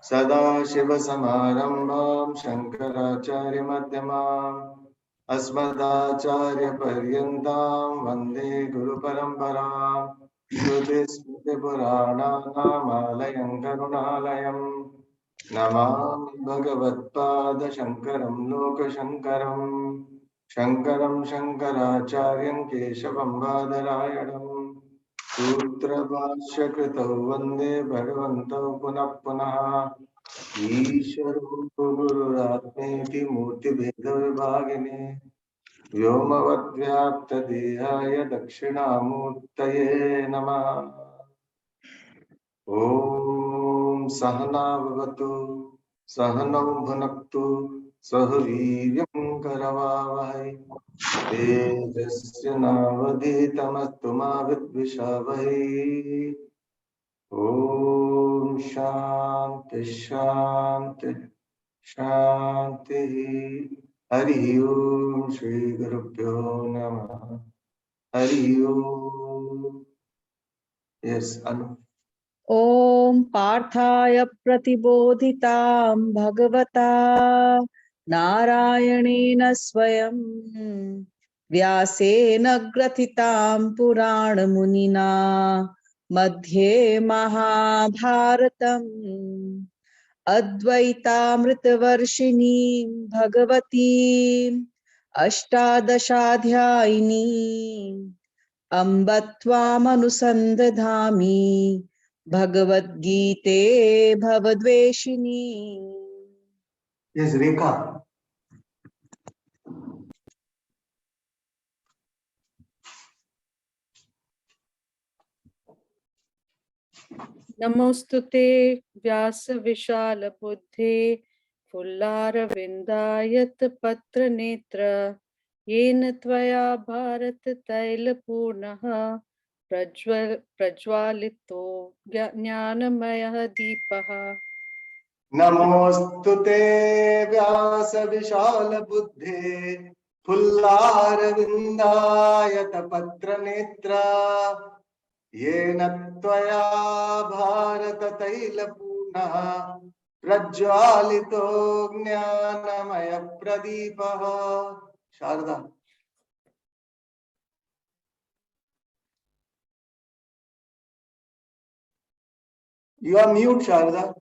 सदाशिवसमारम्भां शङ्कराचार्यमध्यमाम् अस्मदाचार्यपर्यन्तां वन्दे गुरुपरम्पराम् श्रुतिस्मृतिपुराणानामालयं करुणालयं नमामि भगवत्पादशङ्करं लोकशङ्करम् शङ्करं शङ्कराचार्यं केशवं बादरायणम् सूत्रभाष्यकृतौ वन्दे भगवन्तौ पुनः पुनः ईश्वरो गुरुरात्मेति मूर्तिभेदविभागिने व्योमवद्व्याप्तदेहाय दक्षिणामूर्तये नमः। ॐ सहना भवतु सहनौ भुनक्तु सह वीर्यं करवावहै तेजस्य नावधीतमस्तु मा विद्विषावहै। ओम शांति शांति शांति। हरि ओम श्री गुरुभ्यो नमः। हरि ओम। यस अनु। ओम पार्थाय प्रतिबोधितां भगवता नारायणेन स्वयं व्यासेन ग्रथितां पुराणमुनिना मध्ये महाभारतम् अद्वैतामृतवर्षिणीं भगवतीम् अष्टादशाध्यायिनीम् अम्ब त्वामनुसन्दधामि भगवद्गीते भवद्वेषिणी। यस रेखा। नमोस्तुते व्यास विशाल बुद्धे फुल्लारविन्दायत पत्र नेत्र येन त्वया भारत तैलपूर्णः प्रज्वालितो ज्ञानमयः दीपः। नमोस्तुते व्यास विशाल बुद्धे फुल्लारविन्दायत पत्र नेत्र येन त्वया Bharat तैलपूर्णः प्रज्वालितो ज्ञानमय प्रदीपः। Sharda. You are mute, Sharda.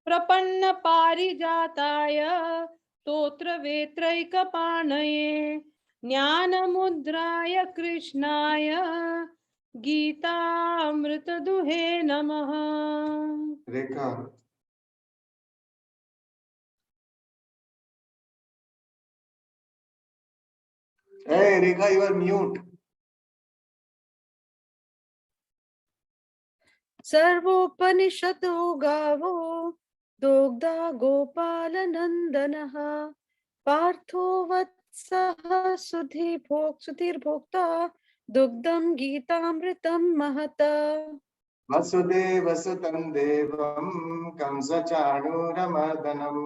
प्रपन्न पारिजाताय स्तोत्र वेत्रैकपाणये ज्ञानमुद्राय कृष्णाय गीतामृतदुहे नमः। रेखा। Hey, Rekha, you are mute. सर्वोपनिषदो गावो दोग्धा गोपालनन्दनः पार्थो वत्सः सुधीर्भोक्ता दुग्धं गीतामृतं महत। वसुदेवसुतं देवं कंसचाणूरमर्दनं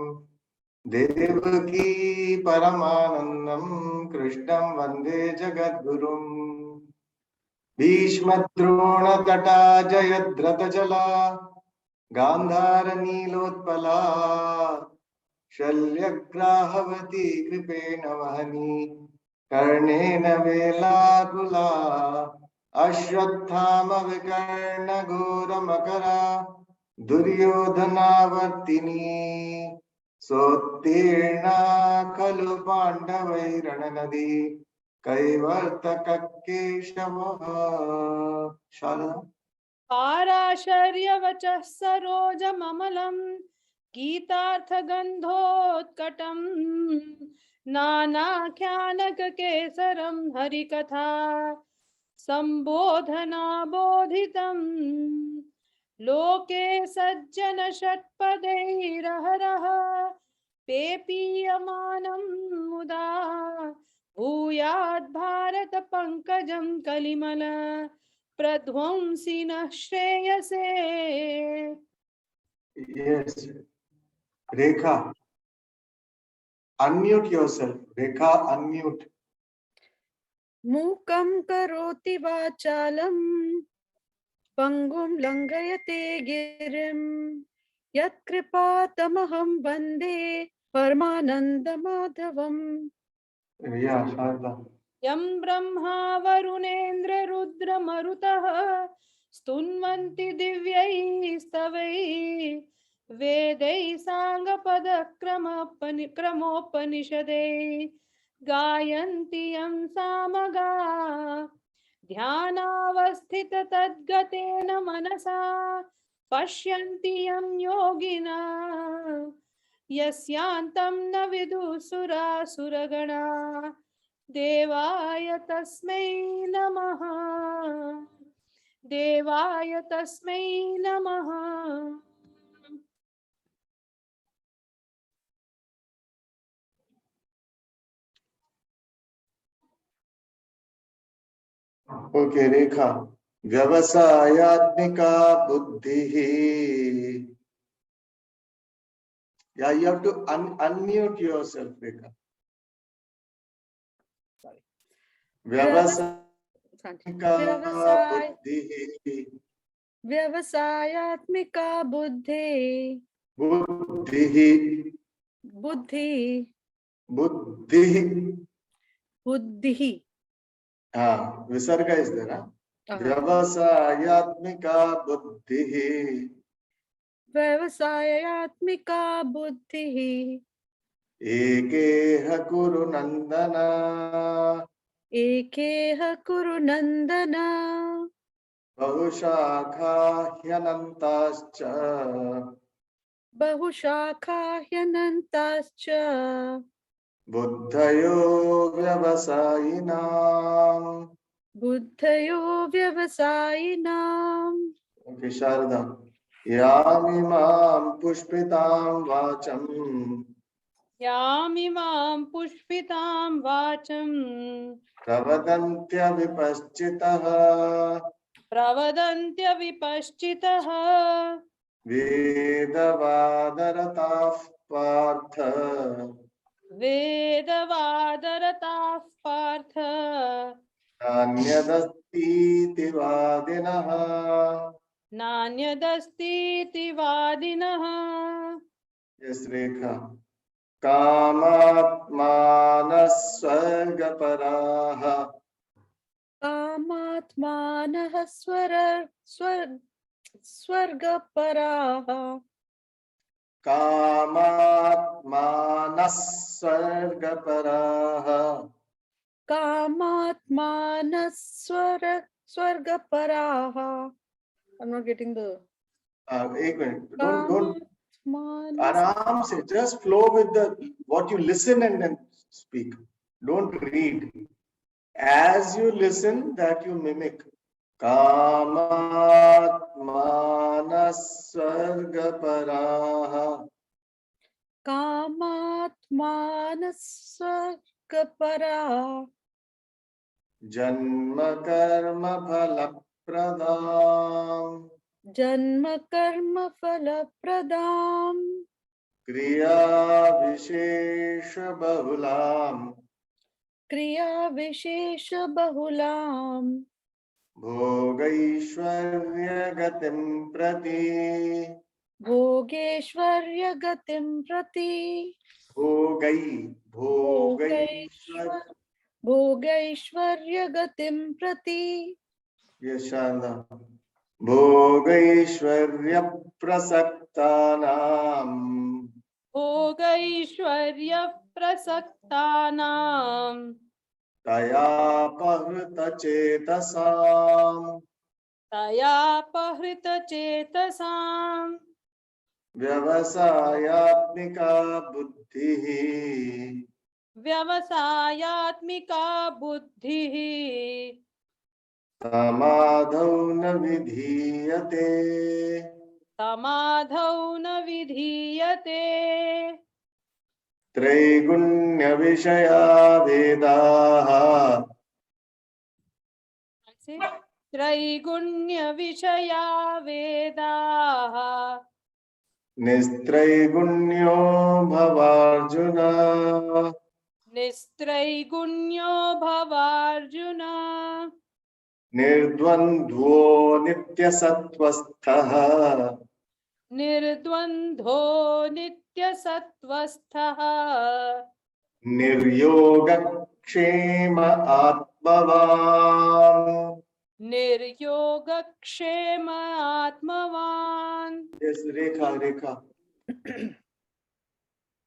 देवकी परमानन्दं कृष्णं वन्दे जगद्गुरुम्। भीष्मद्रोणतटा जयद्रथजला गान्धारनीलोत्पला शल्यग्राहवती कृपेण वहनी कर्णेन वेलाकुला अश्वत्थामविकर्णघोरमकरा दुर्योधनावर्तिनी सोत्तीर्णा खलु पाण्डवैरणनदी कैवर्तककेशवः। शारदा। पाराशर्यवचः सरोजममलं गीतार्थगन्धोत्कटं नानाख्यानककेसरं हरिकथा सम्बोधनाबोधितं लोके सज्जन षट्पदैरहरः पेपीयमानं मुदा भूयात् Bharat पंकजं कलिमल प्रध्वंसिनः श्रेयसे। Yes, Rekha. Unmute yourself. Rekha, unmute. मूकं करोति वाचालं पंगुं लंघयते गिरिं यत्कृपातमहं वन्दे परमानन्दमाधवम्। Yeah, Sharda. यं ब्रह्मा वरुणेन्द्र रुद्रमरुतः स्तुन्वन्ति दिव्यैः स्तवैः वेदैः साङ्गपदक्रमोपनिषदैः गायन्ति यं सामगा ध्यानावस्थित तद्गतेन मनसा पश्यन्ति यं योगिना यस्यान्तं न विदुसुरासुरगणा देवाय तस्मै नमः। देवाय तस्मै नमः। Okay, Rekha. Vyavasayatmika buddhihi. Yeah, you have to unmute yourself, Rekha. Vyavasayatmika buddhihi. व्यवसायात्मिका बुद्धे Buddhihi. बुद्धि Buddhihi. बुद्धि Visarga is there, huh? Vyavasayatmika buddhihi. व्यवसायात्मिका बुद्धि Ekeha kuru nandana. एकेह कुरु नन्दन Bahushakha hyanantascha. बहुशाखा ह्यनन्ताश्च Buddhayo vyavasayinam. बुद्धयो व्यवसायिनाम्। Okay, Sharda. Yamimam pushpitam vacham. यामिमां पुष्पितां वाचं Pravadantya vipaschitah. प्रवदन्त्य विपश्चितः Vedavadarataः partha. वेदवादरताः पार्थ Nanyadastiti vadinah. नान्यदस्तीति वादिनः। Yes, Rekha. कामात्मानस्वर्गपराः. कामात्मानः स्वर्गपराः कामात्मानस्वर्गपराः. कामात्मानः स्वर्गपराः। I'm not getting the एक मिनट. Don't. कामात्मानः आराम से just flow with the what you listen and then speak. Don't read. As you listen, that you mimic. Kamatmanasvargaparaha. कामात्मानः स्वर्गपराः Janma karma phalapradam. जन्म कर्म फलप्रदाम् Kriya vishesha bahulam. क्रिया विशेष बहुलाम् Bhogaishvarya gatim prati. भोगेश्वर्य गतिं प्रति भोगैश्वर्य गतिं प्रति यशांदा भोगैश्वर्य प्रसक्तानां भोगैश्वर्य प्रसक्तानां तयापहृतचेतसां व्यवसायात्मिका बुद्धिः व्यवसायात्मिका बुद्धिः समाधौ न विधीयते समाधौ न विधीयते त्रैगुण्य विषया वेदाः त्रैगुण्य विषया वेदाः Nistraigунyo bhavarjuna. निस्त्रैगुण्यो भवार्जुन Nirdvandvo nityasattvastha. निर्द्वन्द्वो नित्यसत्त्वस्थः Niryogakshema atmavan. निर्योगक्षेम आत्मवान् Yes, Rekha.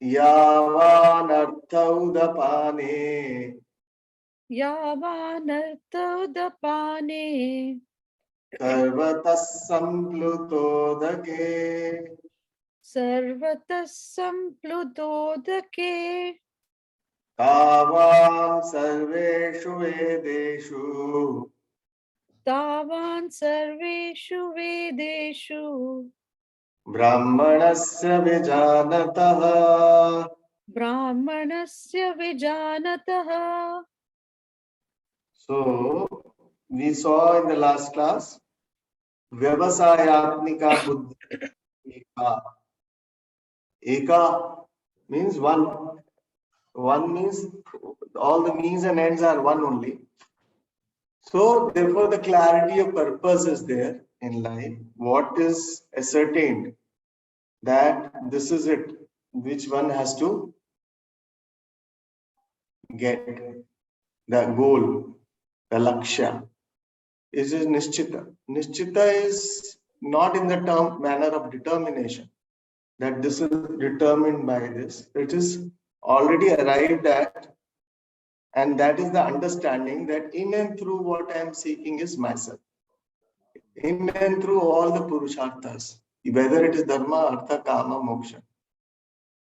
Yavanarthaudapane. यावानर्थोदपाने Sarvatas samplutodake. सर्वतः सम्प्लुतोदके Tavan sarveshu vedeshu. तावान् सर्वेषु वेदेषु Brahmanasya vijanatah. ब्राह्मणस्य विजानतः. So, we saw in the last class, Vyavasayatmika Buddhi Eka. Eka means one. One means all the means and ends are one only. So, therefore, the clarity of purpose is there in life. What is ascertained that this is it, which one has to get the goal, the lakshya. Is nishchita. Nishchita is not in the term manner of determination, that this is determined by this. It is already arrived at, and that is the understanding that in and through what I am seeking is myself. In and through all the purusharthas, whether it is dharma, artha, kama, moksha.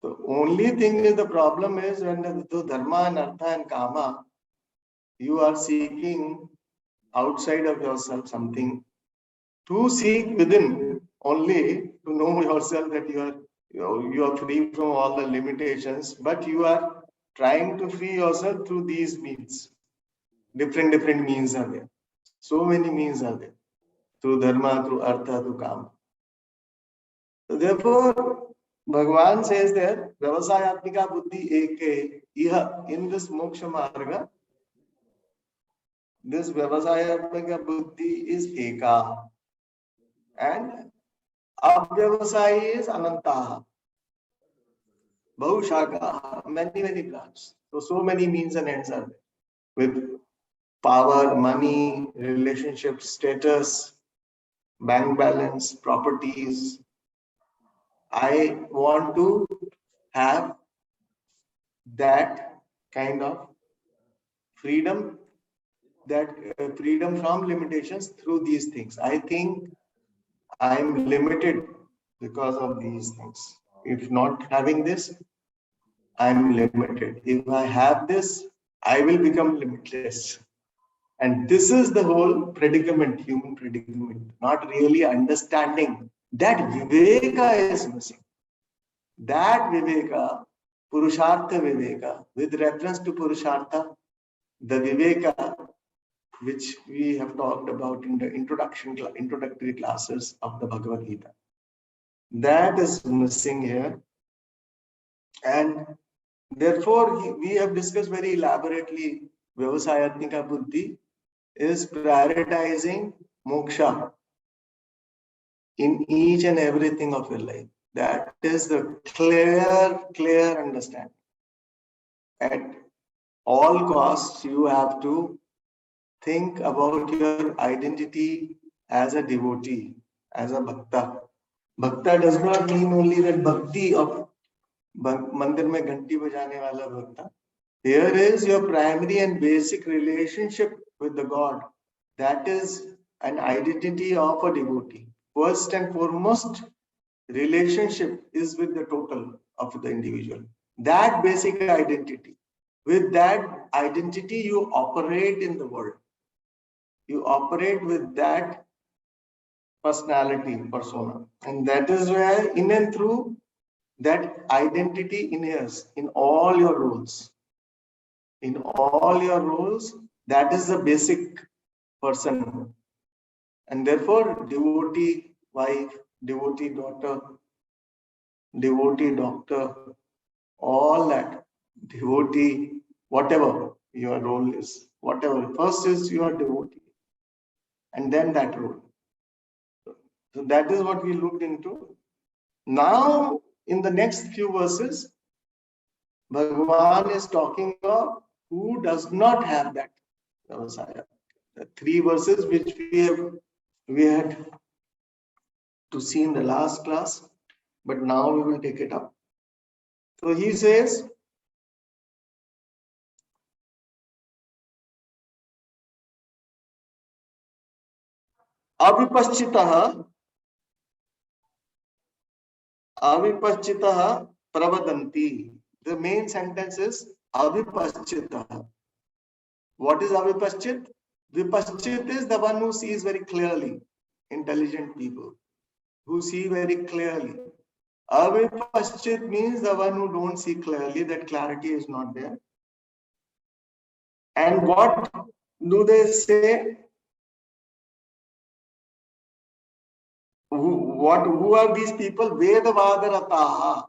The only thing is, the problem is when the dharma and artha and kama, you are seeking outside of yourself something to seek within, only to know yourself that you are free from all the limitations, but you are trying to free yourself through these means. Different means are there. So many means are there. Through dharma, through artha, through kama. So therefore, Bhagavan says there, Vyavasayatmika buddhi eke iha, in this moksha marga, this Vyavasayatmika buddhi is eka. And Abhyavasayi is Ananta. Bahushaka, many branches. So many means and ends are there. With power, money, relationships, status, bank balance, properties. I want to have that kind of freedom, that freedom from limitations through these things. I think I am limited because of these things. If not having this, I am limited. If I have this, I will become limitless. And this is the whole predicament, human predicament, not really understanding that Viveka is missing. That Viveka, Purushartha Viveka, with reference to Purushartha, the Viveka which we have talked about in the introductory classes of the Bhagavad Gita. That is missing here. And therefore, we have discussed very elaborately, Vyavasayatmika Buddhi is prioritizing moksha in each and everything of your life. That is the clear understanding. At all costs, you have to think about your identity as a devotee, as a bhakta. Bhakta does not mean only that bhakti of mandir mein ghanti bajane wala bhakta. Here is your primary and basic relationship with the God. That is an identity of a devotee. First and foremost, relationship is with the total of the individual. That basic identity. With that identity, you operate in the world. You operate with that personality, persona. And that is where in and through that identity inheres in all your roles. In all your roles, that is the basic person. And therefore, devotee wife, devotee daughter, devotee, doctor, all that, devotee, whatever your role is, whatever. First is you are devotee, and then that role. So that is what we looked into. Now, in the next few verses, Bhagavan is talking of who does not have that Messiah. The 3 verses which we had to see in the last class, but now we will take it up. So he says, Avipaschitah pravadanti. The main sentence is Avipaschitah. What is Avipaschit? Vipaschit is the one who sees very clearly, intelligent people who see very clearly. Avipaschit means the one who don't see clearly, that clarity is not there. And what do they say? Who are these people? Vedavadarataha.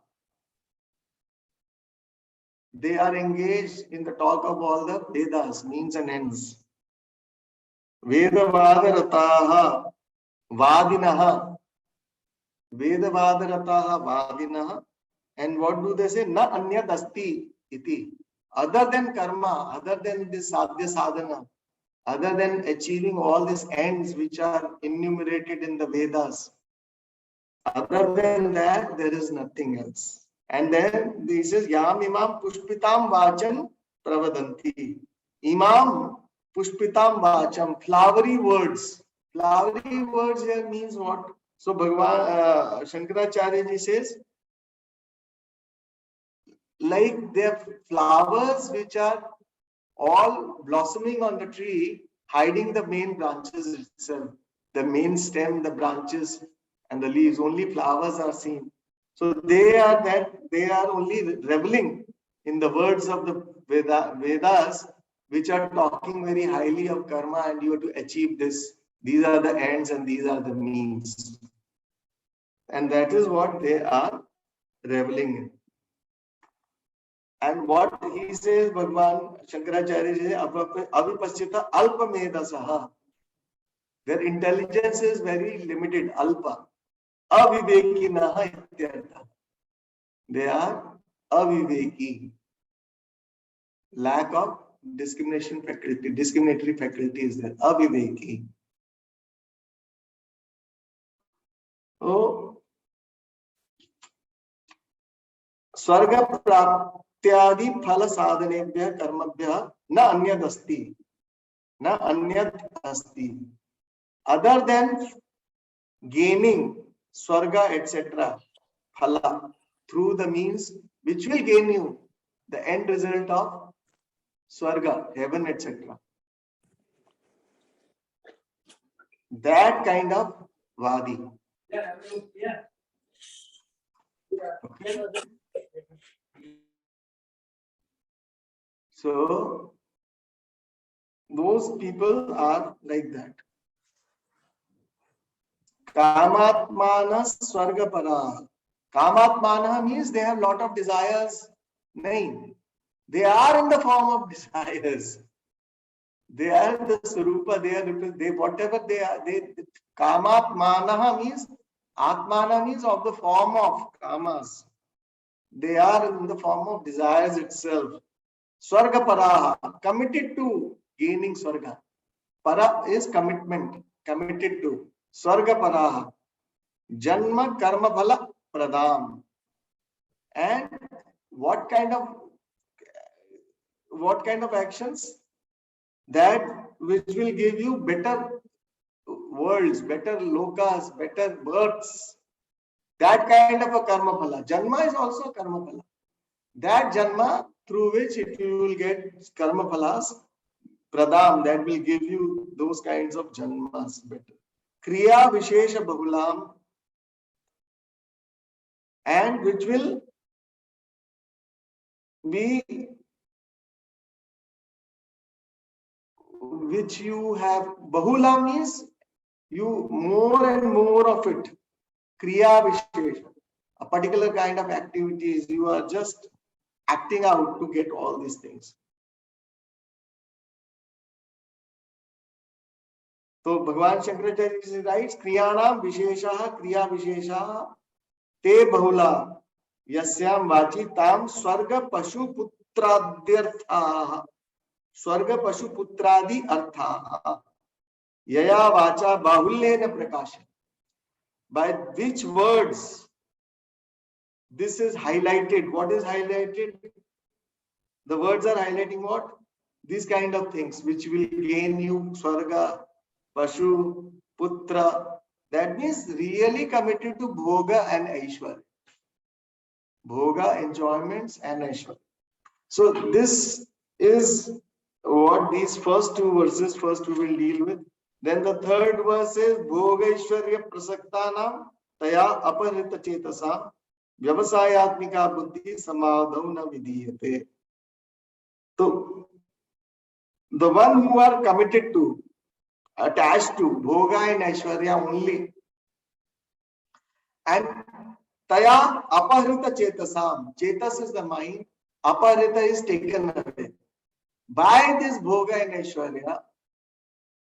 They are engaged in the talk of all the Vedas, means and ends. Vedavadarataha vadinaha. Vedavadarataha vadinaha. And what do they say? Na anyad asti iti. Other than karma, other than this sadhya sadhana, other than achieving all these ends which are enumerated in the Vedas, other than that, there is nothing else. And then this is Yam Imam Pushpitam Vacham Pravadanti. Imam Pushpitam Vacham, flowery words. Flowery words here means what? So Bhagavan Shankaracharya ji says, like their flowers which are all blossoming on the tree, hiding the main branches itself, the main stem, the branches and the leaves, only flowers are seen. So they are only reveling in the words of the Vedas, which are talking very highly of karma, and you have to achieve this. These are the ends and these are the means. And that is what they are reveling in. And what he says, Bhagavan Shankaracharya says, Avipaschita Alpamedasaha. Their intelligence is very limited, Alpa. Avivekinaha ityartha. They are aviveki. Lack of discriminatory faculty is there. Aviveki. So, Swarga Praptyadi Phala Sadhanebhya Karmabhya Na Anyad Asti. Na Anyad Asti. Other than gaining Swarga, etc., Phala, through the means which will gain you the end result of Swarga, heaven, etc. That kind of Vadi. Okay. So, those people are like that. Kamatmana Swargapara. Kamatmana means they have lot of desires. Nahin. They are in the form of desires. They are the Swarupa, they whatever they are, Kamatmana means, Atmana means of the form of Kamas. They are in the form of desires itself. Swargaparaha, committed to gaining Swarga. Para is commitment, committed to. Swargaparaha. Janma karma phala pradam. And what kind of actions? That which will give you better worlds, better lokas, better births. That kind of a karma phala. Janma is also karma phala. That janma through which you will get karma phalas, pradam, that will give you those kinds of janmas better. Kriya Vishesha Bahulam, and which will be, which you have, Bahula means you more and more of it. Kriya Vishesha. a particular kind of activities. You are just acting out to get all these things. So Bhagavan Shankaracharya writes, Kriyanam Visheshaha Kriya Visheshaha Te Bahula Yasyam Vachi Tam Swarga Pashu Putradyartha Swarga Pashu Putradi Artha Yaya Vacha Bahulyena Prakasha. By which words this is highlighted? What is highlighted? The words are highlighting what? These kind of things which will gain you Swarga, Pashu, Putra. That means really committed to Bhoga and Aishwarya. Bhoga, enjoyments and Aishwarya. So this is what these first two verses first we will deal with. Then the third verse is Bhoga Aishwarya Prasaktanam Taya Aparita Chetasam Vyavasayatmika Buddhi Samadhav Na Vidiyate. So the one who are committed to, attached to Bhoga and Aishwarya only, and Taya Aparita Chetasam. Chetas is the mind, Aparita is taken away. By this Bhoga and Aishwarya,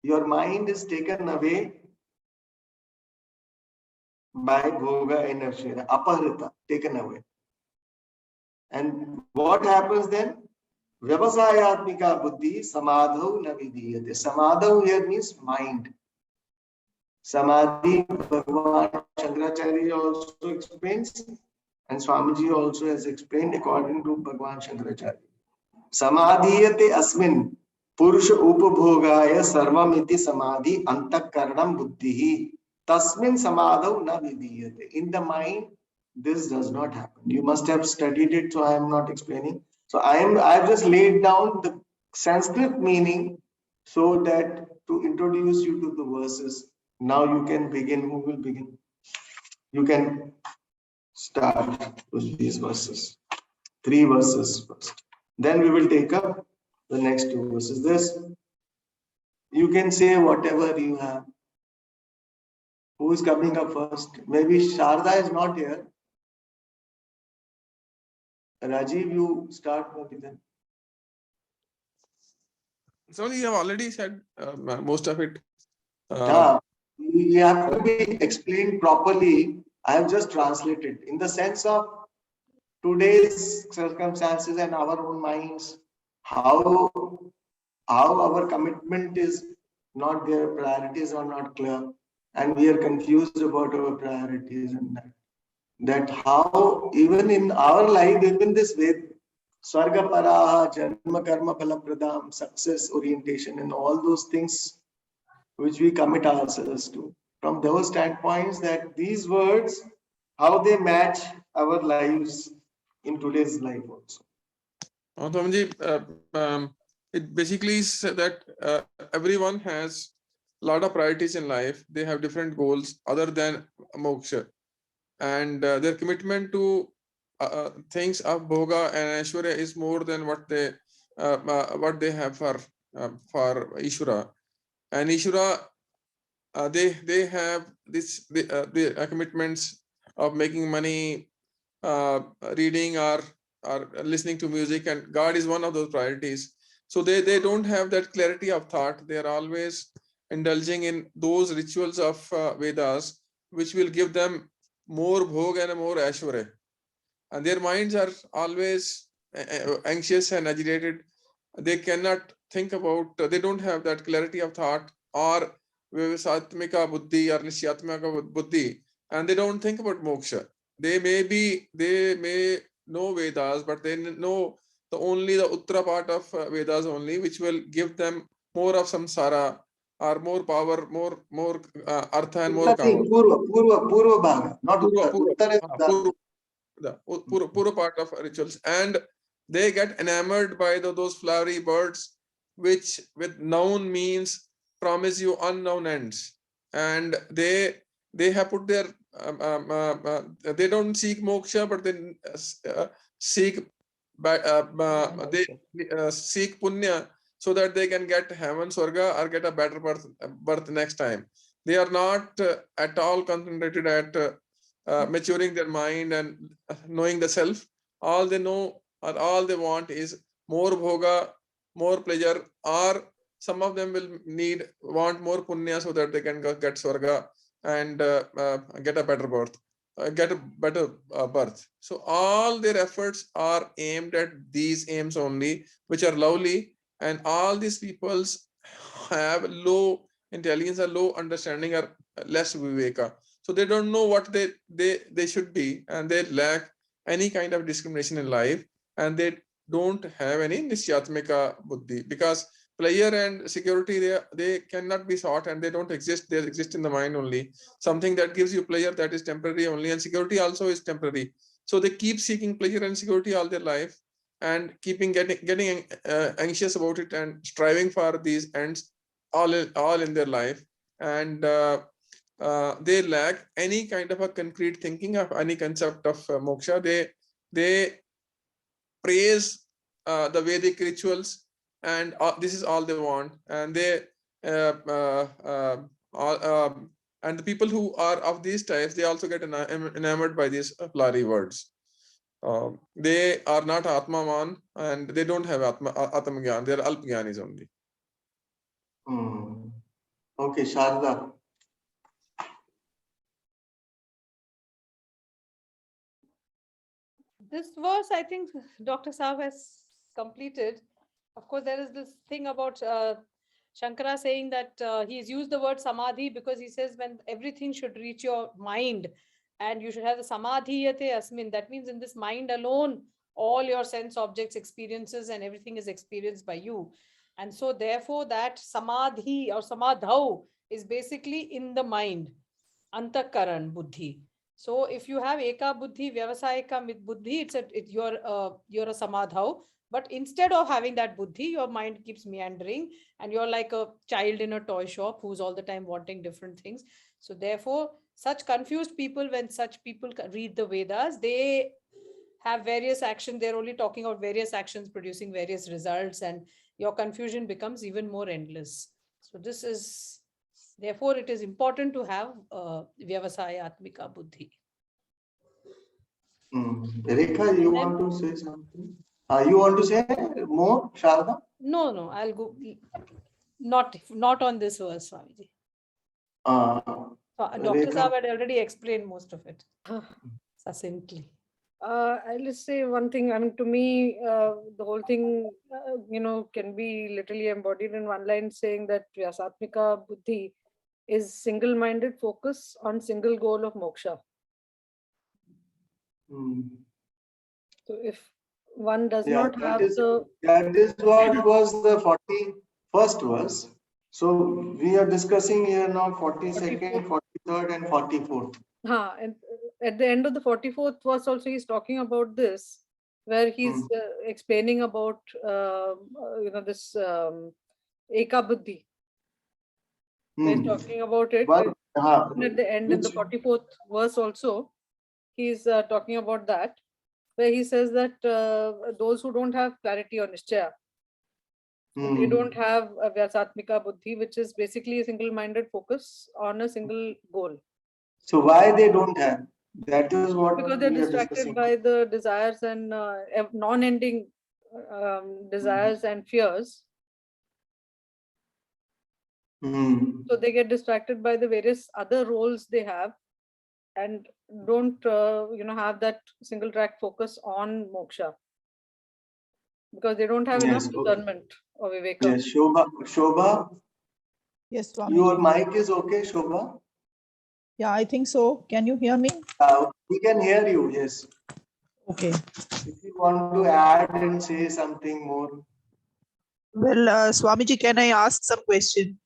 your mind is taken away by Bhoga and Aishwarya. Aparita, taken away. And what happens then? Vyavasayatmika buddhi samadhav na vidiyate. Samadhav here means mind. Samadhi, Bhagavan Shankaracharya also explains, and Swamiji also has explained according to Bhagavan Shankaracharya. Samadhiyate asmin purusha upabhogaya sarvamiti samadhi antakaranam buddhihi tasmin samadhav na vidiyate. In the mind, this does not happen. You must have studied it, so I am not explaining. So I've just laid down the Sanskrit meaning so that to introduce you to the verses. Now you can begin. Who will begin? You can start with these verses. 3 verses first. Then we will take up the next 2 verses. This, you can say whatever you have. Who is coming up first? Maybe Sharda is not here. Rajiv, you start maybe then. So you have already said most of it. You have to be explained properly. I have just translated in the sense of today's circumstances and our own minds, how our commitment is not there, priorities are not clear, and we are confused about our priorities, and that how even in our life, even this way, Swarga Paraha, Janma Karma Phalapradam, success orientation, and all those things which we commit ourselves to. From those standpoints, that these words, how they match our lives in today's life also. It basically is that everyone has a lot of priorities in life. They have different goals other than moksha, and their commitment to things of bhoga and aishwarya is more than what they have for Ishvara. And Ishvara, they have the commitments of making money, reading or listening to music, and God is one of those priorities. So they don't have that clarity of thought. They are always indulging in those rituals of Vedas, which will give them more bhog and more aishwarya. And their minds are always anxious and agitated. They cannot think about, they don't have that clarity of thought or vivasatmika buddhi or nishyatmika buddhi, and they don't think about moksha. They may know Vedas, but they know only the Uttara part of Vedas only, which will give them more of samsara or more power, more artha and more kama. Purva bhaga, not Pura part of rituals, and they get enamored by those flowery birds, which with noun means promise you unknown ends, and they have put their they don't seek moksha, but they seek seek punya, so that they can get heaven, swarga, or get a better birth next time. They are not at all concentrated at maturing their mind and knowing the self. All they know or all they want is more bhoga, more pleasure, or some of them will want more punya so that they can get swarga and get a better birth, get a better birth. So all their efforts are aimed at these aims only, which are lovely, and all these peoples have low intelligence or low understanding or less viveka. So they don't know what they should be, and they lack any kind of discrimination in life, and they don't have any nisyatmika buddhi, because pleasure and security, they cannot be sought, and they don't exist. They exist in the mind only. Something that gives you pleasure, that is temporary only, and security also is temporary. So they keep seeking pleasure and security all their life, and getting anxious about it and striving for these ends all in their life, and they lack any kind of a concrete thinking of any concept of moksha. They praise the Vedic rituals, and this is all they want, and they and the people who are of these types, they also get enamored by these flowery words. They are not Atmaman, and they don't have Atmagyan. They are Alpgyanis only. Okay, Sharda. This verse, I think Dr. Saab has completed. Of course, there is this thing about Shankara saying that he's used the word samadhi because he says when everything should reach your mind and you should have the samadhiyate asmin. That means in this mind alone, all your sense objects, experiences, and everything is experienced by you. And so therefore that samadhi or samadhau is basically in the mind, antakaran buddhi. So if you have eka buddhi, vyavasayika buddhi, you're a samadhau. But instead of having that buddhi, your mind keeps meandering, and you're like a child in a toy shop who's all the time wanting different things. So therefore, such confused people, when such people read the Vedas, they have various actions. They're only talking about various actions producing various results, and your confusion becomes even more endless. So this is, therefore, it is important to have vyavasaya atmika buddhi. Rekha, you want to say something? You want to say more, Sharda? No, I'll go. Not on this verse, Swamiji. Dr. Rekha. Saab had already explained most of it succinctly. I'll just say one thing. I mean, to me, the whole thing, can be literally embodied in one line, saying that Vyasatmika Buddhi is single-minded focus on single goal of moksha. So if one does not have that is what was the 41st verse. So we are discussing here now 42nd, 43rd, and 44th. And at the end of the 44th verse also he's talking about this, where he's explaining about this eka buddhi. He's talking about it. At the end, in the 44th verse also, he's talking about that, where he says that those who don't have clarity on nishchaya, they don't have a vyasatmika buddhi, which is basically a single-minded focus on a single goal. So why they don't have? That is what because they're distracted by the desires and non-ending desires and fears. So they get distracted by the various other roles they have, and don't have that single track focus on moksha, because they don't have enough discernment or viveka. Yes, Shobha. Yes, Swami. Your mic is okay, Shobha? Yeah, I think so. Can you hear me? We can hear you, yes. Okay. If you want to add and say something more. Well, Swamiji, can I ask some question?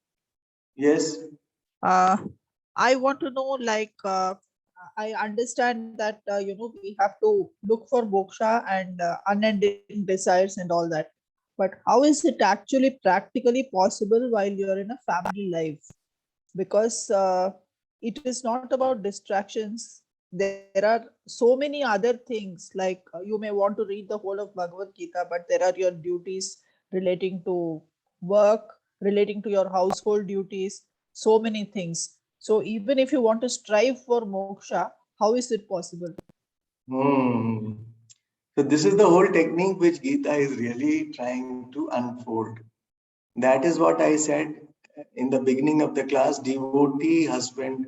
Yes. I want to know, like, I understand that, we have to look for moksha and unending desires and all that. But how is it actually practically possible while you're in a family life? Because it is not about distractions. There are so many other things, like you may want to read the whole of Bhagavad Gita, but there are your duties relating to work, relating to your household duties, so many things. So even if you want to strive for moksha, How is it possible? So this is the whole technique which Gita is really trying to unfold. That is what I said in the beginning of the class: devotee husband,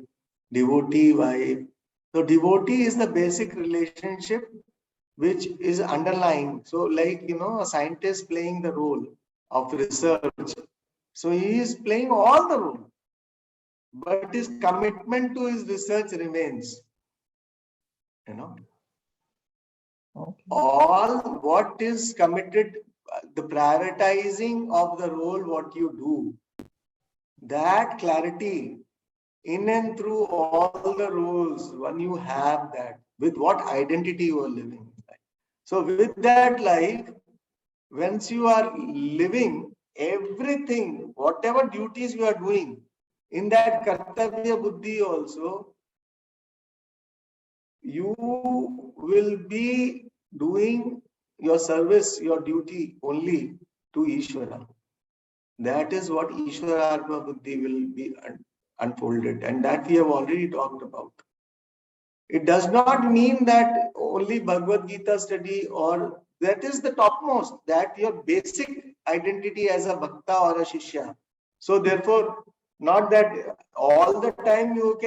devotee wife. So devotee is the basic relationship which is underlying. So like, a scientist playing the role of research. So he is playing all the role, but his commitment to his research remains. Okay. All what is committed, the prioritizing of the role, what you do, that clarity in and through all the roles, when you have that, with what identity you are living. So with that life, once you are living everything, whatever duties you are doing, in that kartavya buddhi also, you will be doing your service, your duty only to Ishvara. That is what Ishvara Arpa Buddhi will be unfolded, and that we have already talked about. It does not mean that only Bhagavad Gita study, or that is the topmost, that your basic identity as a bhakta or a shishya. So therefore, not that all the time you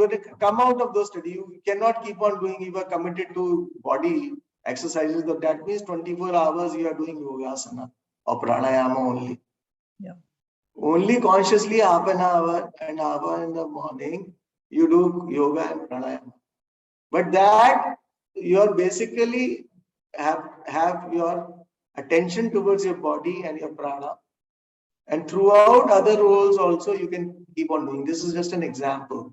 have to come out of those study. You cannot keep on doing. You are committed to body exercises. That means 24 hours you are doing yogasana or pranayama only. Yeah. Only consciously half an hour in the morning you do yoga and pranayama. But that you are basically have your attention towards your body and your prana. And throughout other roles also you can keep on doing. This is just an example.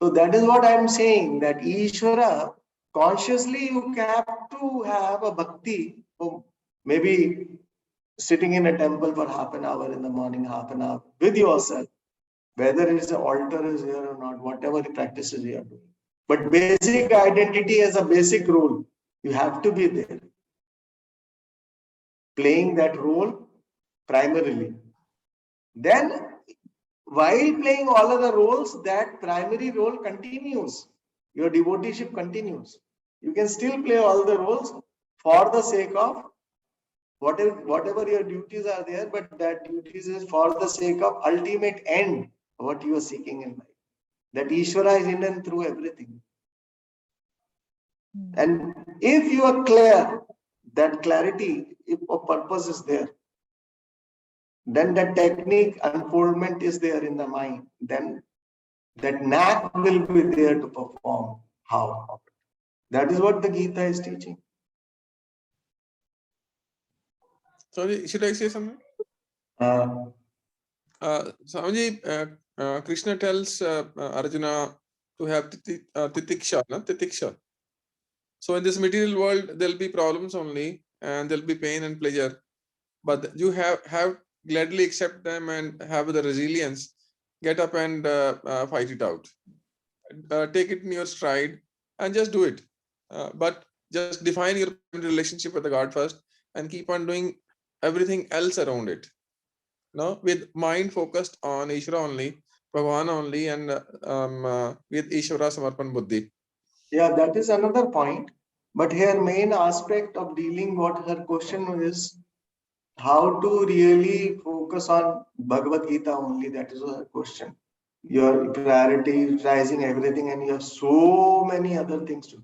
So that is what I am saying, that Ishvara, consciously you have to have a bhakti, maybe sitting in a temple for half an hour in the morning, half an hour with yourself, whether it's an altar is here or not, whatever the practices you are doing. But basic identity as a basic role, you have to be there, playing that role primarily. Then, while playing all other roles, that primary role continues. Your devoteeship continues. You can still play all the roles for the sake of whatever your duties are there, but that duties is for the sake of ultimate end, what you are seeking in life. That Ishvara is in and through everything. And if you are clear, that clarity, if a purpose is there, then that technique unfoldment is there in the mind, then that knack will be there to perform. How? That is what the Gita is teaching. Sorry, should I say something? Swami, Krishna tells Arjuna to have titiksha, titiksha. So in this material world, there'll be problems only, and there'll be pain and pleasure. But you have gladly accept them and have the resilience. Get up and fight it out. Take it in your stride and just do it. But just define your relationship with the God first, and keep on doing everything else around it. No, with mind focused on Ishvara only, Bhagavan only, and with Ishvara Samarpan Buddhi. Yeah, that is another point. But here, main aspect of dealing what her question is, how to really focus on Bhagavad Gita only. That is her question. You're prioritizing everything, and you have so many other things to do.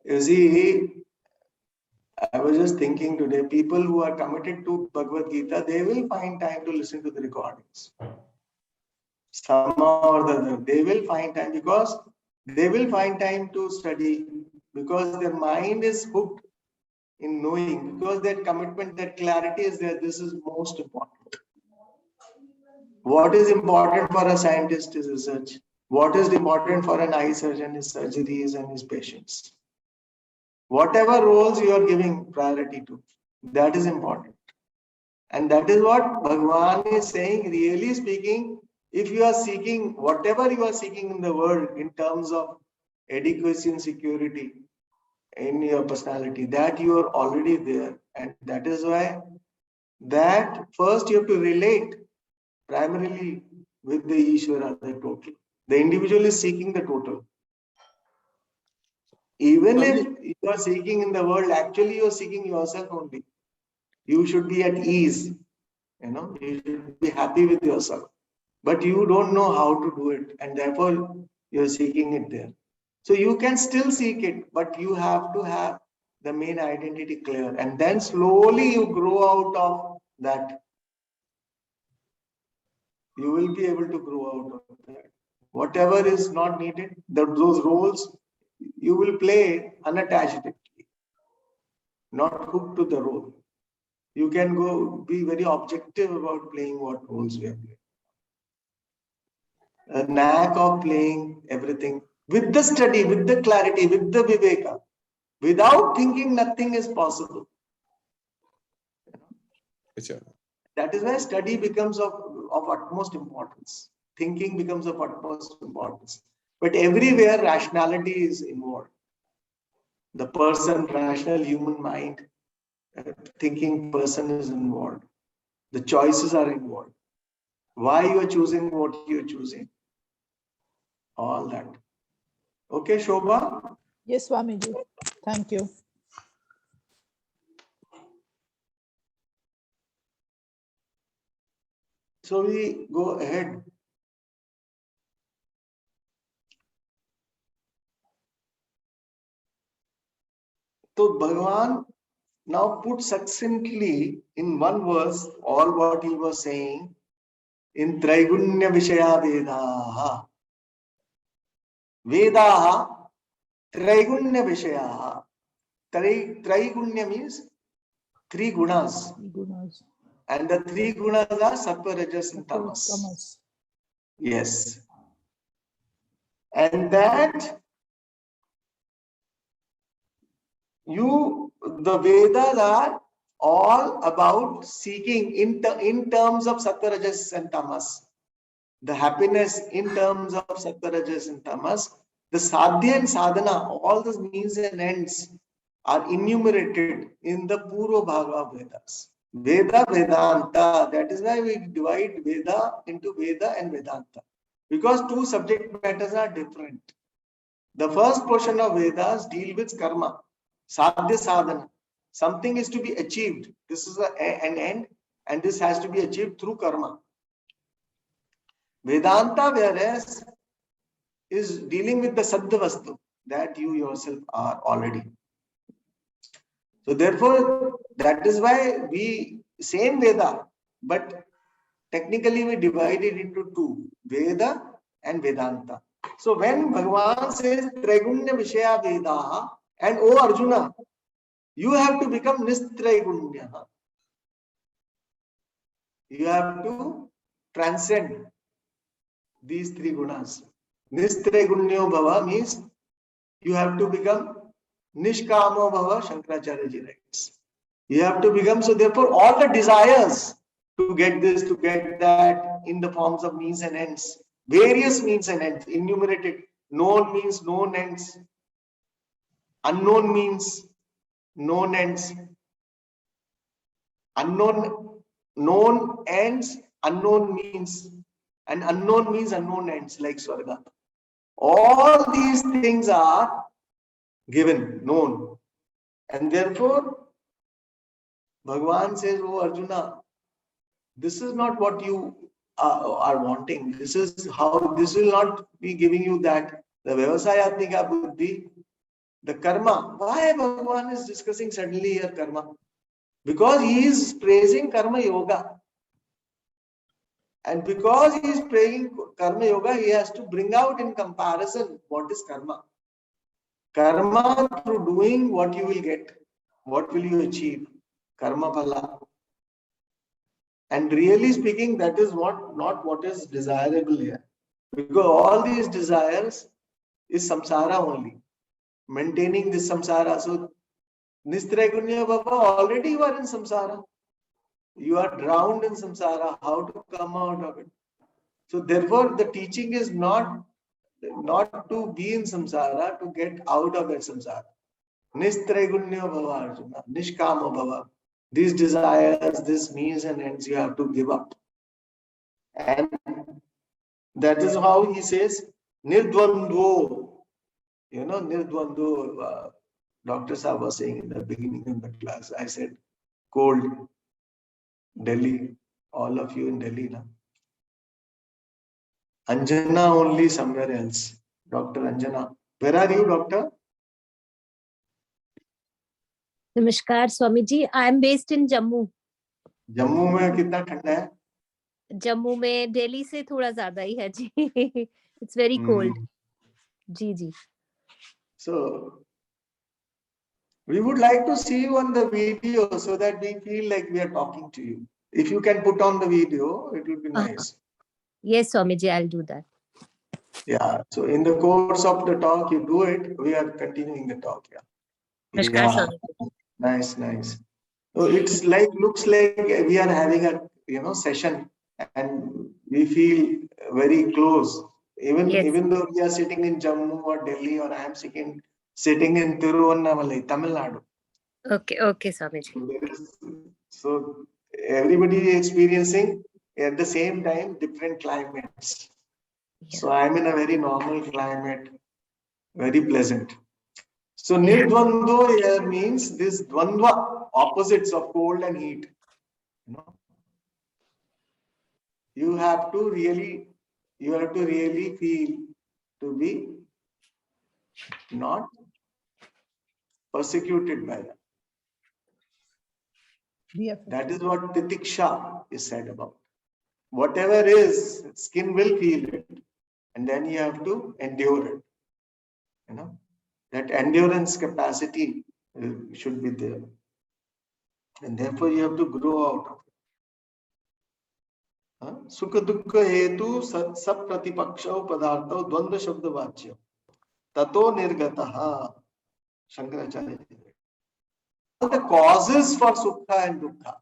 You see, I was just thinking today, people who are committed to Bhagavad Gita, they will find time to listen to the recordings. Somehow or the other, they will find time, because they will find time to study, because their mind is hooked in knowing, because that commitment, that clarity is there. This is most important. What is important for a scientist is research. What is important for an eye surgeon is surgeries and his patients. Whatever roles you are giving priority to, that is important. And that is what Bhagavan is saying. Really speaking, if you are seeking whatever you are seeking in the world in terms of adequacy and security in your personality, that you are already there. And that is why that first you have to relate primarily with the Ishvara, the total. The individual is seeking the total. Even if you are seeking in the world, actually you are seeking yourself only. You should be at ease. You should be happy with yourself. But you don't know how to do it, and therefore you're seeking it there. So you can still seek it, but you have to have the main identity clear, and then slowly you grow out of that. You will be able to grow out of that. Whatever is not needed, those roles, you will play unattachedly, not hooked to the role. You can go be very objective about playing what roles we are playing. A knack of playing everything with the study, with the clarity, with the viveka. Without thinking, nothing is possible. That is why study becomes of utmost importance. Thinking becomes of utmost importance. But everywhere rationality is involved. The person, rational human mind, thinking person is involved. The choices are involved. Why you are choosing what you are choosing. All that. Okay, Shobha? Yes, Swamiji. Thank you. So we go ahead. So Bhagavan now put succinctly in one verse all what he was saying in Traigunya Vishaya Vedaha. Vedaha Traigunya Vishaya. Traigunya means three gunas. Gunas. And the three gunas are Sattva, Rajas and Tamas. Yes. And that the Vedas are all about seeking in terms of Sattva, Rajas and Tamas. The happiness in terms of Sattva, Rajas and Tamas. The Sadhya and Sadhana, all the means and ends are enumerated in the Purva Bhaga of Vedas. Veda, Vedanta. That is why we divide Veda into Veda and Vedanta. Because two subject matters are different. The first portion of Vedas deal with karma, sadhya sadhana. Something is to be achieved. This is an end, and this has to be achieved through karma. Vedanta, whereas, is dealing with the saddha vastu that you yourself are already. So therefore, that is why we same Veda, but technically we divide it into two, Veda and Vedanta. So when Bhagavan says Traigunya Vishaya Vedaha, and O Arjuna, you have to become Nistraigunya. You have to transcend these three gunas. Nistraigunya Bhava means you have to become Nishkamo Bhava, Shankaracharya ji writes. You have to become, so therefore all the desires to get this, to get that in the forms of means and ends, various means and ends, enumerated. Known means known ends. Unknown means known ends. Unknown, known ends, unknown means. And unknown means unknown ends, like Swarga. All these things are given, known. And therefore, Bhagavan says, oh Arjuna, this is not what you are wanting. This is how, this will not be giving you that. The Vyavasayatmika Buddhi, the karma. Why Bhagavan is discussing suddenly here karma? Because he is praising karma yoga. And because he is praising karma yoga, he has to bring out in comparison what is karma. Karma, through doing, what you will get. What will you achieve? Karma phala. And really speaking, that is not what is desirable here. Because all these desires is samsara only. Maintaining this samsara. So, Nistraigunya Baba, already you are in samsara. You are drowned in samsara. How to come out of it? So therefore, the teaching is not to be in samsara, to get out of that samsara. Nistraigunya Bhava Arjuna, Nishkama Bhava. These desires, this means and ends, you have to give up. And that is how he says, Nirdvandvo. You know, Nirdvandvo, Dr. Saab was saying in the beginning of the class, I said, cold, Delhi, all of you in Delhi now. Anjana only somewhere else. Dr. Anjana. Where are you, doctor? नमस्कार Swami ji, I am based in Jammu. Jammu में कितना ठंडा है? जम्मू में दिल्ली से थोड़ा ज्यादा ही है जी। It's very cold. जी जी। So we would like to see you on the video so that we feel like we are talking to you. If you can put on the video, it will be nice. Yes, Swami ji, I'll do that. Yeah. So in the course of the talk, you do it. We are continuing the talk. Yeah. नमस्कार स्वामी जी। Nice, nice. So it's like, looks like we are having a session, and we feel very close. Even though we are sitting in Jammu or Delhi, or I am sitting in Tiruvannamalai, Tamil Nadu. Okay, Swami ji. So everybody is experiencing at the same time different climates. Yeah. So I'm in a very normal climate, very pleasant. So Nirdvandvo here means this dvandva, opposites of cold and heat. You have to really feel to be not persecuted by them. That is what titiksha is said about. Whatever is, skin will feel it, and then you have to endure it. That endurance capacity should be there, and therefore you have to grow out of it. Sukha dukkha hetu sab pratipaksha padartha dvandva shabda vachya tato nirgataha. Shankaracharya. The causes for sukha and dukkha,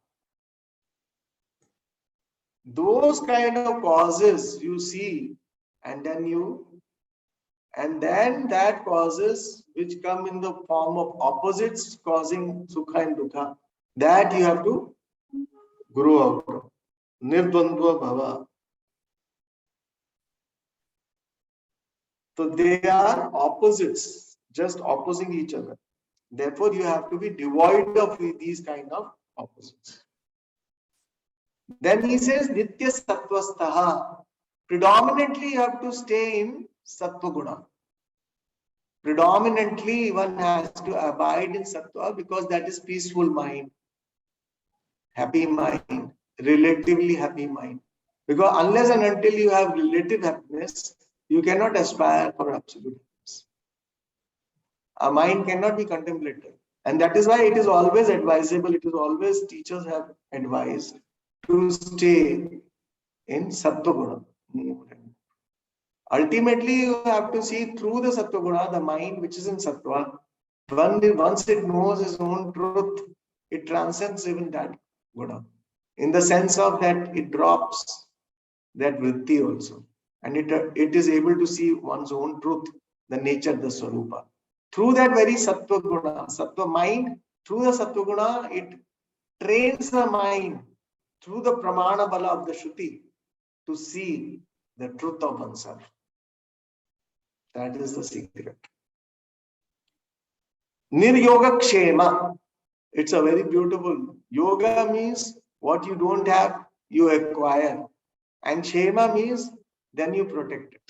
those kind of causes you see, and then that causes which come in the form of opposites causing sukha and dukkha, that you have to grow out of. Nirdvandva bhava. So they are opposites, just opposing each other. Therefore, you have to be devoid of these kind of opposites. Then he says, Nitya Sattvastaha. Predominantly, you have to stay in Sattva Guna. Predominantly, one has to abide in Sattva because that is peaceful mind, happy mind, relatively happy mind. Because unless and until you have relative happiness, you cannot aspire for absolute happiness. Our mind cannot be contemplative. And that is why it is always advisable, teachers have advised to stay in Sattva Guna. Ultimately, you have to see through the Sattva Guna, the mind which is in Sattva. Once it knows its own truth, it transcends even that Guna. In the sense of that it drops that vritti also. And it is able to see one's own truth, the nature, the Swarupa. Through that very Sattva Guna, Sattva mind, through the Sattva Guna, it trains the mind through the Pramana Bala of the Shruti to see the truth of oneself. That is the secret. Niryoga Kshema. It's a very beautiful. Yoga means what you don't have, you acquire. And Kshema means then you protect it.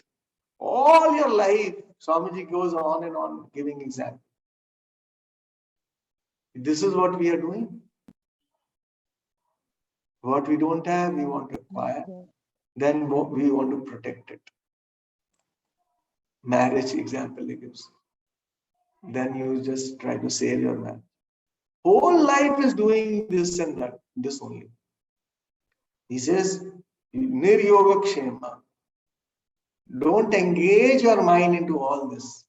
All your life, Swamiji goes on and on giving examples. This is what we are doing. What we don't have, we want to acquire. Then we want to protect it. Marriage example he gives. Then you just try to save your marriage. Whole life is doing this and that, this only. He says, Niryoga Kshema. Don't engage your mind into all this.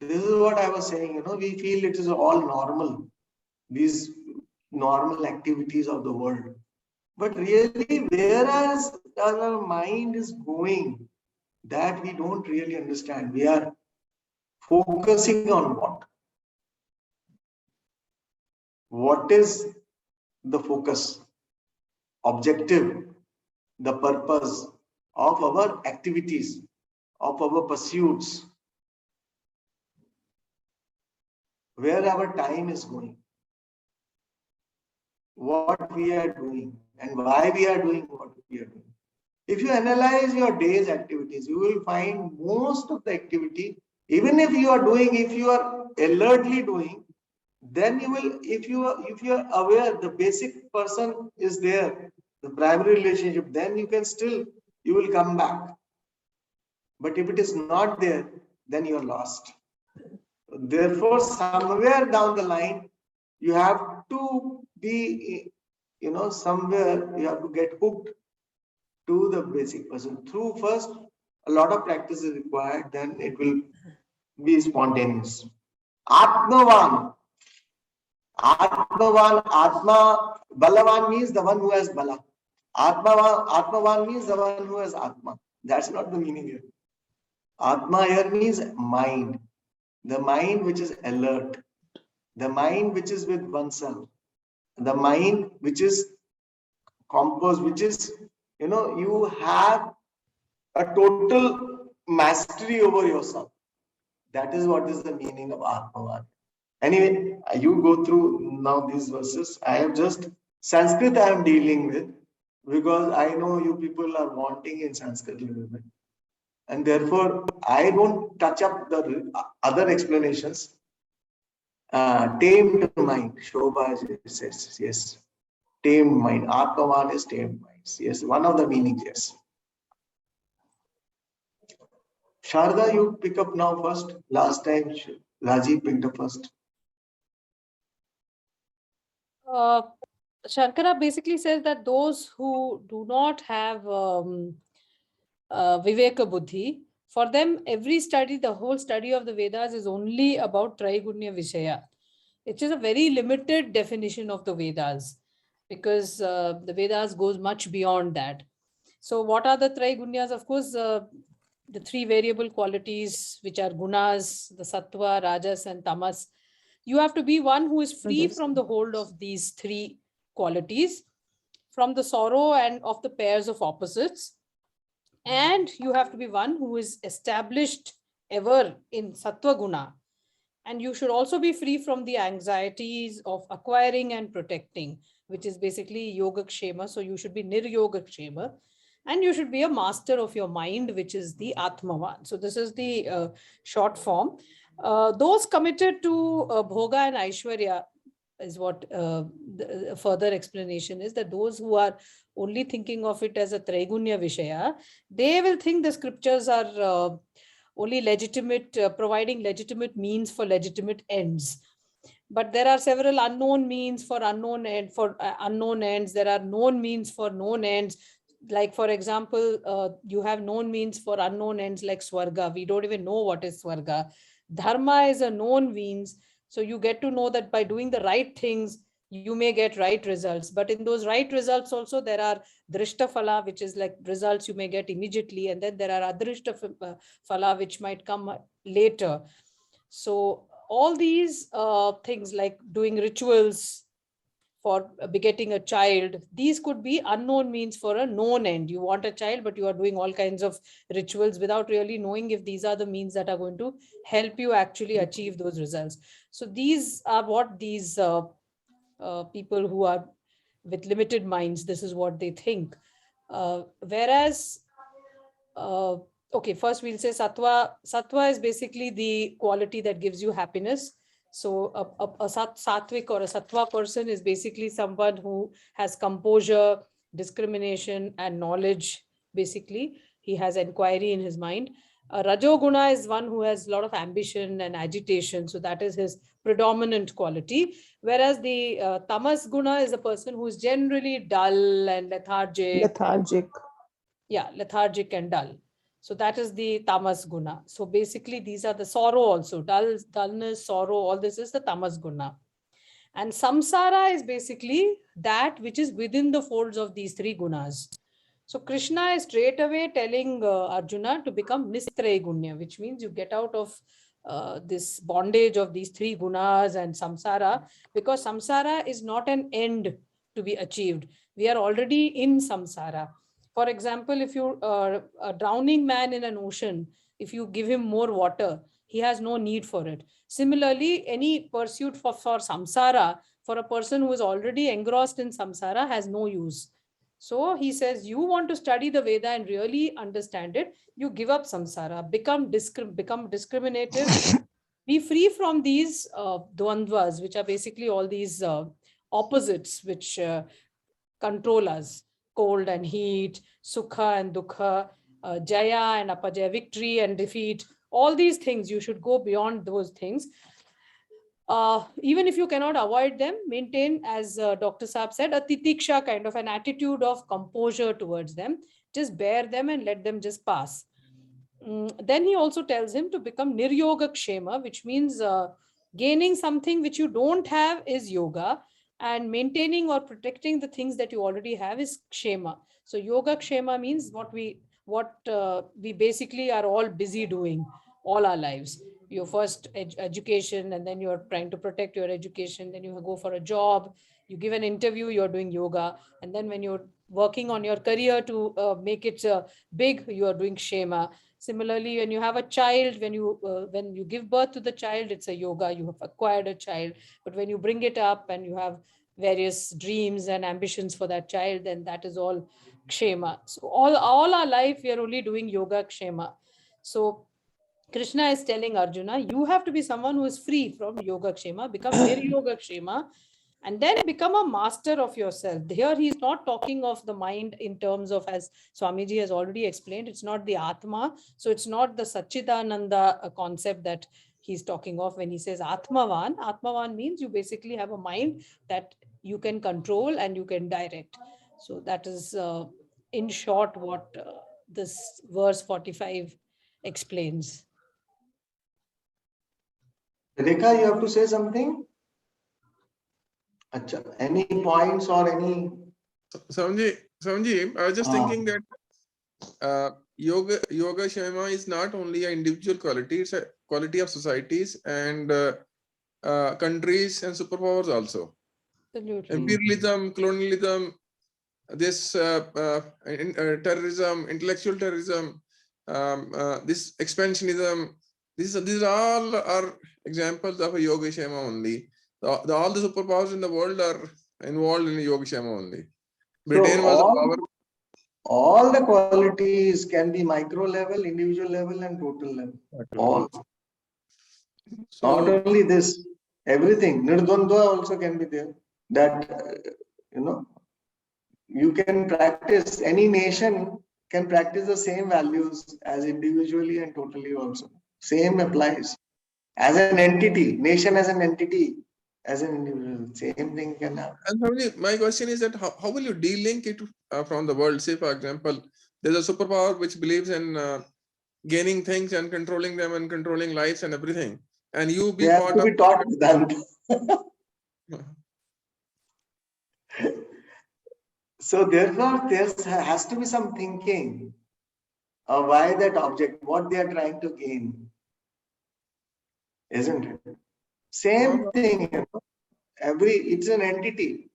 This is what I was saying, we feel it is all normal. These normal activities of the world. But really, whereas our mind is going, that we don't really understand. We are focusing on what? What is the focus? Objective, the purpose, of our activities, of our pursuits, where our time is going, what we are doing, and why we are doing what we are doing. If you analyze your day's activities, you will find most of the activity, even if you are alertly doing, then you will, if you are aware the basic person is there, the primary relationship, then you will come back. But if it is not there, then you are lost. Therefore, somewhere down the line, you have to be, somewhere you have to get hooked to the basic person. Through first, a lot of practice is required, then it will be spontaneous. Atmavan. Atmavan, Atma, Balavan means the one who has Bala. Atmavan means the one who has Atma. That's not the meaning here. Atma here means mind. The mind which is alert. The mind which is with oneself. The mind which is composed, which is, you have a total mastery over yourself. That is what is the meaning of Atmavan. Anyway, you go through now these verses. I have just Sanskrit I am dealing with, because I know you people are wanting in Sanskrit a little bit. And therefore, I don't touch up the other explanations. Tamed mind, Shobha says, yes. Tamed mind. Atmavan is tamed mind. Yes, one of the meanings, yes. Sharda, you pick up now first. Last time, Raji picked up first. Shankara basically says that those who do not have Viveka Buddhi, for them, every study, the whole study of the Vedas is only about Traigunya Vishaya. It is a very limited definition of the Vedas, because the Vedas goes much beyond that. So what are the Traigunyas? Of course, the three variable qualities, which are gunas, the sattva, rajas, and tamas. You have to be one who is free from the hold of these three qualities, from the sorrow and of the pairs of opposites. And you have to be one who is established ever in sattva guna. And you should also be free from the anxieties of acquiring and protecting, which is basically yogakshema. So you should be nir-yogakshema. And you should be a master of your mind, which is the Atmavan. So this is the short form. Those committed to Bhoga and Aishwarya is what the further explanation is, that those who are only thinking of it as a Traigunya Vishaya, they will think the scriptures are only legitimate, providing legitimate means for legitimate ends. But there are several unknown means for unknown unknown ends. There are known means for known ends. Like, for example, you have known means for unknown ends like Swarga. We don't even know what is Swarga. Dharma is a known means. So you get to know that by doing the right things, you may get right results. But in those right results also, there are drishta phala, which is like results you may get immediately. And then there are adrishta phala, which might come later. So all these things like doing rituals for begetting a child, these could be unknown means for a known end. You want a child, but you are doing all kinds of rituals without really knowing if these are the means that are going to help you actually achieve those results. So these are what these people who are with limited minds, this is what they think. Whereas, okay, first we'll say sattva. Sattva is basically the quality that gives you happiness. So a sattvic or a sattva person is basically someone who has composure, discrimination, and knowledge. Basically, he has inquiry in his mind. Rajoguna is one who has a lot of ambition and agitation. So that is his predominant quality. Whereas the tamas guna is a person who is generally dull and lethargic. Yeah, lethargic and dull. So that is the tamas guna. So basically these are the sorrow also, dullness, sorrow, all this is the tamas guna. And samsara is basically that which is within the folds of these three gunas. So Krishna is straight away telling Arjuna to become nistraigunya, which means you get out of this bondage of these three gunas and samsara, because samsara is not an end to be achieved. We are already in samsara. For example, if you a drowning man in an ocean, if you give him more water, he has no need for it. Similarly, any pursuit for samsara, for a person who is already engrossed in samsara, has no use. So he says, you want to study the Veda and really understand it, you give up samsara, become discriminative, be free from these dvandvas, which are basically all these opposites which control us: cold and heat, sukha and dukha, jaya and apajaya, victory and defeat. All these things, you should go beyond those things. Even if you cannot avoid them, maintain, as Dr. Saab said, a titiksha, kind of an attitude of composure towards them. Just bear them and let them just pass. Then he also tells him to become niryoga kshema, which means gaining something which you don't have is yoga, and maintaining or protecting the things that you already have is kshema. So yoga kshema means what we basically are all busy doing all our lives. Your first education, and then you're trying to protect your education, then you go for a job, you give an interview, you're doing yoga, and then when you're working on your career to make it big, you are doing kshema. Similarly, when you have a child, when you give birth to the child, it's a yoga, you have acquired a child. But when you bring it up and you have various dreams and ambitions for that child, then that is all kshema. So all our life, we are only doing yoga kshema. So Krishna is telling Arjuna, you have to be someone who is free from yoga kshema, become niryoga kshema, and then become a master of yourself. Here he is not talking of the mind in terms of, as Swamiji has already explained, it's not the Atma. So it's not the Satchidananda concept that he's talking of when he says Atmavan. Atmavan means you basically have a mind that you can control and you can direct. So that is in short what this verse 45 explains. Rekha, you have to say something? Achha, any points or any? Swamiji, I was just thinking that yoga kshema is not only an individual quality, it's a quality of societies and countries and superpowers also. Absolutely. Imperialism, colonialism, this terrorism, intellectual terrorism, this expansionism, these all are examples of a yoga kshema only. All the superpowers in the world are involved in yoga kshema only. Britain was a power. All the qualities can be micro level, individual level, and total level. All. So, not only this, everything. Nirdvandva also can be there. That you can practice. Any nation can practice the same values as individually and totally also. Same applies. As an entity, nation as an entity, as an individual, same thing can happen. And my question is that how will you de-link it from the world? Say, for example, there's a superpower which believes in gaining things and controlling them and controlling lives and everything. And you be they part have to of be taught Vedanta. So therefore, there has to be some thinking of why that object, what they are trying to gain. Isn't it? Same thing, it's an entity,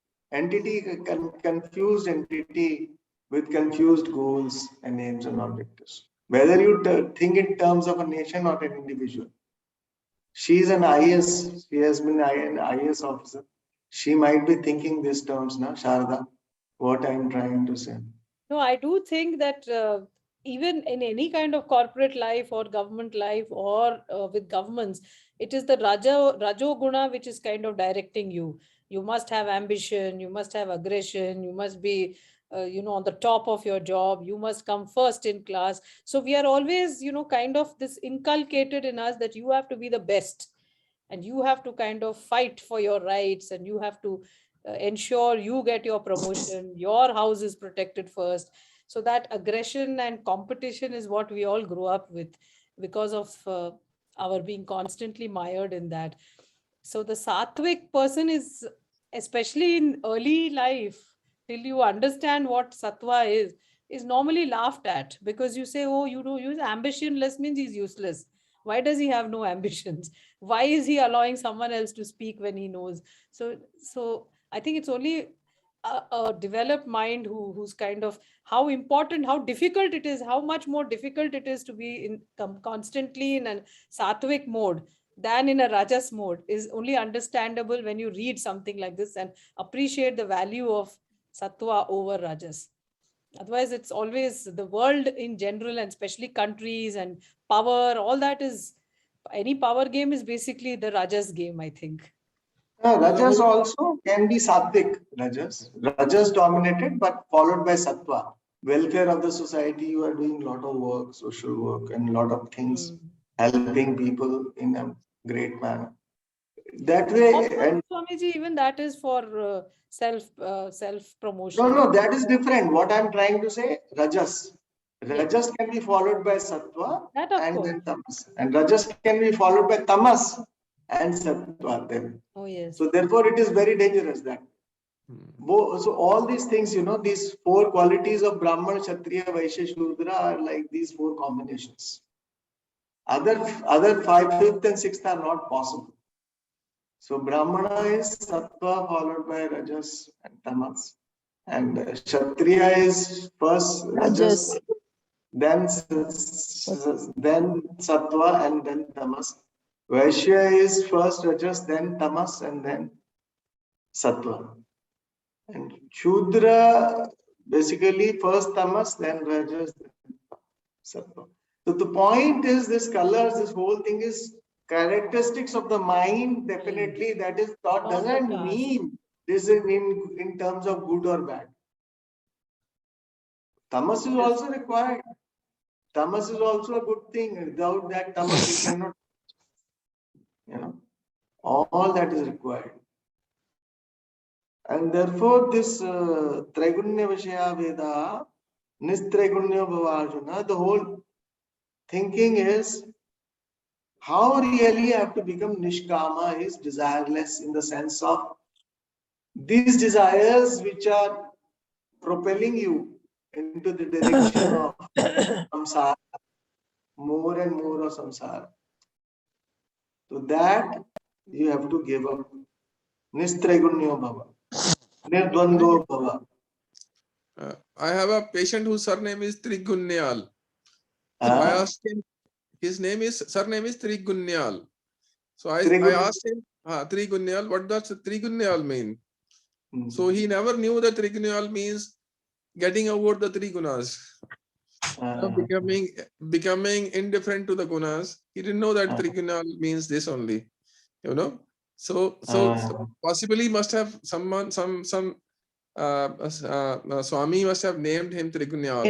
confused entity with confused goals and names and objectives. Whether you think in terms of a nation or an individual. She is an IS, she has been an IS officer. She might be thinking these terms now, Sharda, what I'm trying to say. No, I do think that even in any kind of corporate life or government life or with governments, it is the Rajoguna which is kind of directing you. You must have ambition, you must have aggression, you must be, on the top of your job, you must come first in class. So we are always, kind of this inculcated in us that you have to be the best and you have to kind of fight for your rights and you have to ensure you get your promotion, your house is protected first. So that aggression and competition is what we all grow up with because of our being constantly mired in that. So the sattvic person is, especially in early life, till you understand what sattva is normally laughed at, because you say, oh, use ambitionless means he's useless. Why does he have no ambitions? Why is he allowing someone else to speak when he knows? So I think it's only a developed mind who's kind of how important, how difficult it is, how much more difficult it is to be in constantly in a sattvic mode than in a rajas mode is only understandable when you read something like this and appreciate the value of sattva over rajas. Otherwise, it's always the world in general, and especially countries and power, all that is, any power game is basically the rajas game, I think. Rajas also can be sattvic rajas. Rajas dominated, but followed by sattva. Welfare of the society, you are doing a lot of work, social work, and a lot of things, helping people in a great manner. That way, and Swamiji, even that is for self promotion. no, that is different. What I'm trying to say, rajas. Rajas can be followed by sattva That of and course. then tamas. And rajas can be followed by tamas and sattva then. Oh yes. So therefore, it is very dangerous that. So all these things, these 4 qualities of Brahman, Kshatriya, Vaishya, Shudra are like these 4 combinations. Other 5th, 5th and 6th are not possible. So Brahmana is sattva followed by rajas and tamas. And Kshatriya is first rajas, then sattva and then tamas. Vaishya is first rajas, then tamas and then sattva. And Shudra basically first tamas, then rajas, then sattva. So the point is, this colors, this whole thing is characteristics of the mind. Definitely, that is thought doesn't mean this is in terms of good or bad. Tamas is also required. Tamas is also a good thing. Without that tamas, you cannot. All that is required. And therefore, this Traigunya Vishaya Veda, Nistraigunya Bhavajuna, the whole thinking is how really I have to become Nishkama is desireless in the sense of these desires which are propelling you into the direction of samsara, more and more of samsara. So that you have to give up. Nistraigunya Bhava. Nirdvando Bhava. I have a patient whose surname is Trigunyal. So I asked him, his surname is Trigunyal. So I asked him, Trigunyal, what does Trigunyal mean? So he never knew that Trigunyal means getting over the 3 gunas. Becoming indifferent to the gunas. He didn't know that Trigunyal means this only. So possibly must have someone, some Swami must have named him Trigunyal.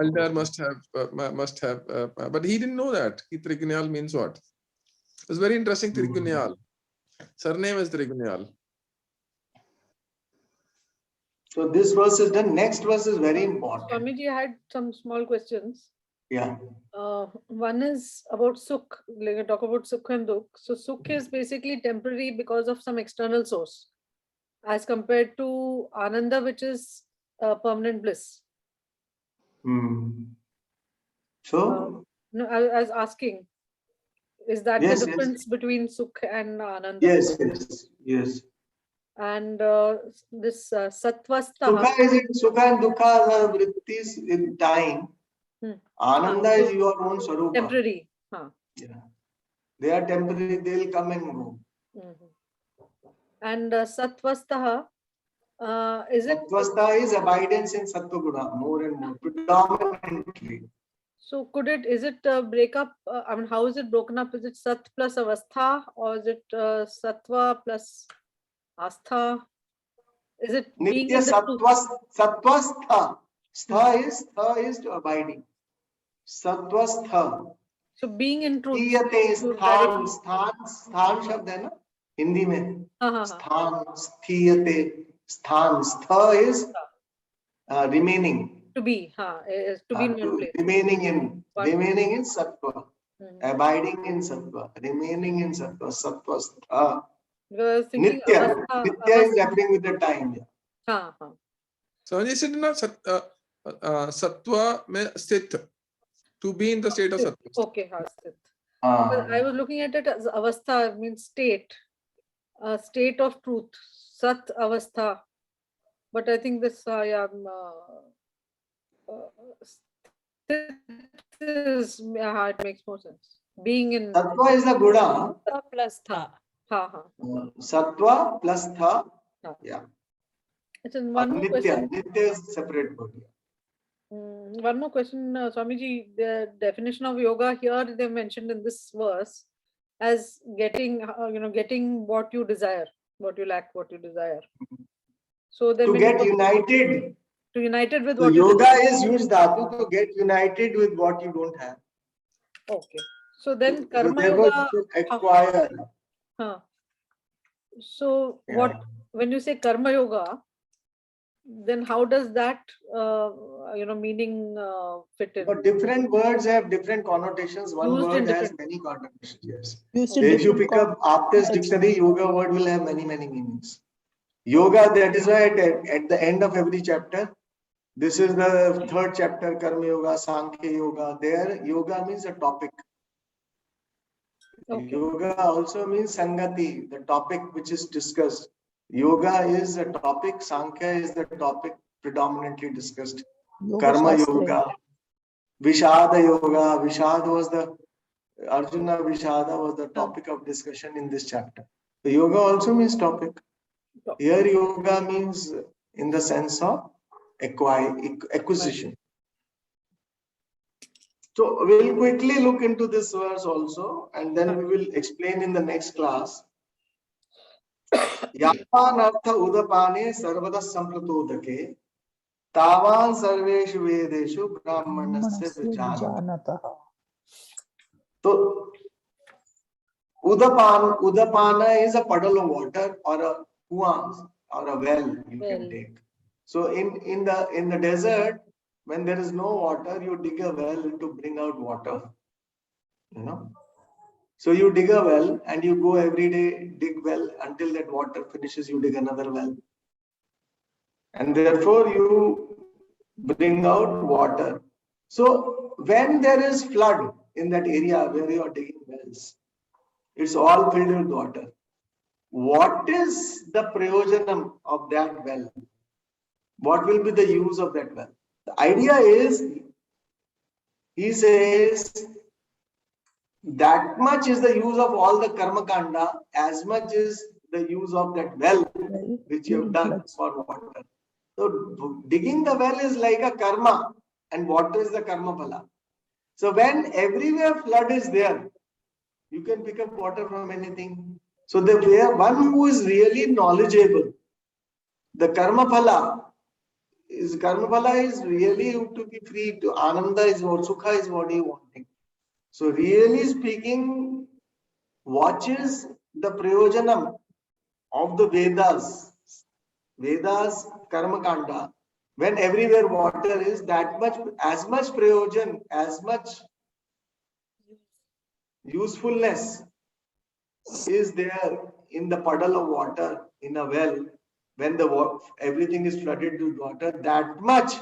Elder must have, but he didn't know that. Trigunyal means what? It's very interesting. Trigunyal. Surname is Trigunyal. So this verse is done. Next verse is very important. Swamiji, I had some small questions. Yeah. One is about Sukh. Like I talk about Sukh and Dukh. So Sukh is basically temporary because of some external source, as compared to Ananda, which is permanent bliss. So no, I was asking, is that the difference between Sukh and Ananda? Yes. And this Sattvastaha. Sukha and Dukha are vrittis in time. Ananda is your own Swarupa. Temporary. Yeah. They are temporary, they'll come and go. And Sattvastaha, is it? Sattvastaha is abidance in Sattva Guna, more and more, predominantly. So is it break up? I mean, how is it broken up? Is it Sat plus Avastha, or is it Sattva plus Astha? Is it being in the Sattvastha. Stha is to abiding. Sattvastha. So being in truth. Sthan शब्द है ना हिंदी में. Sthan, sthiyate, sthan. Stha is remaining. To be, is to be in one place. Remaining in sattva, abiding in sattva, remaining in sattva, sattvastha. Nitya is happening with the time. So he said not sattva mein sthit, to be in the state of sattva. Okay, sthit. I was looking at it as avastha, means state, state of truth. Sat avastha But I think this it makes more sense. Being in Sattva is the Guna. Sattva plus tha. Sattva plus tha. Ha. Yeah. It's one more Nitya. question. Nitya is separate word. One more question, Swamiji. The definition of yoga here they mentioned in this verse as getting, getting what you desire, what you lack, what you desire. So then To when you get talk- united. to united with So what you yoga desire. is used dhatu to get united with what you don't have. Okay. So then So karma therefore yoga. you should acquire. Huh. So Yeah. what when you say karma yoga, then how does that meaning fit in? But different words have different connotations. One Used in word has different- many connotations. Yes. Used So in if you different pick up Aptes contexts. dictionary, yoga word will have many meanings. Yoga, that is why at the end of every chapter, this is the third chapter, Karma Yoga, Sankhya Yoga. There, yoga means a topic. Okay. Yoga also means Sangati, the topic which is discussed. Yoga is a topic, Sankhya is the topic predominantly discussed. Yoga Karma Shastra. Yoga, Vishada Yoga. Vishad was the Arjuna Vishada was the topic of discussion in this chapter. So yoga also means topic. Here yoga means in the sense of acquisition. So we'll quickly look into this verse also, and then we will explain in the next class. Yavan artha udapane sarvada sampratodake tavan sarveshu vedeshu brahmanasya vijanata. So Udapana is a puddle of water or a kuan or a well you can take. So in the desert, when there is no water, you dig a well to bring out water. So you dig a well and you go every day, dig well until that water finishes, you dig another well. And therefore you bring out water. So when there is flood in that area where you are digging wells, it's all filled with water. What is the prayojanam of that well? What will be the use of that well? The idea is, he says, that much is the use of all the karma kanda, as much is the use of that well which you have done for water. So digging the well is like a karma, and water is the karma phala. So when everywhere flood is there, you can pick up water from anything. So the one who is really knowledgeable, the karma phala is really to be free. To ananda is what, sukha is what he wanting. So really speaking, watches the prayojanam of the Vedas karma kanda. When everywhere water is, that much, as much prayojan, as much usefulness is there in the puddle of water in a well. When everything is flooded with water, that much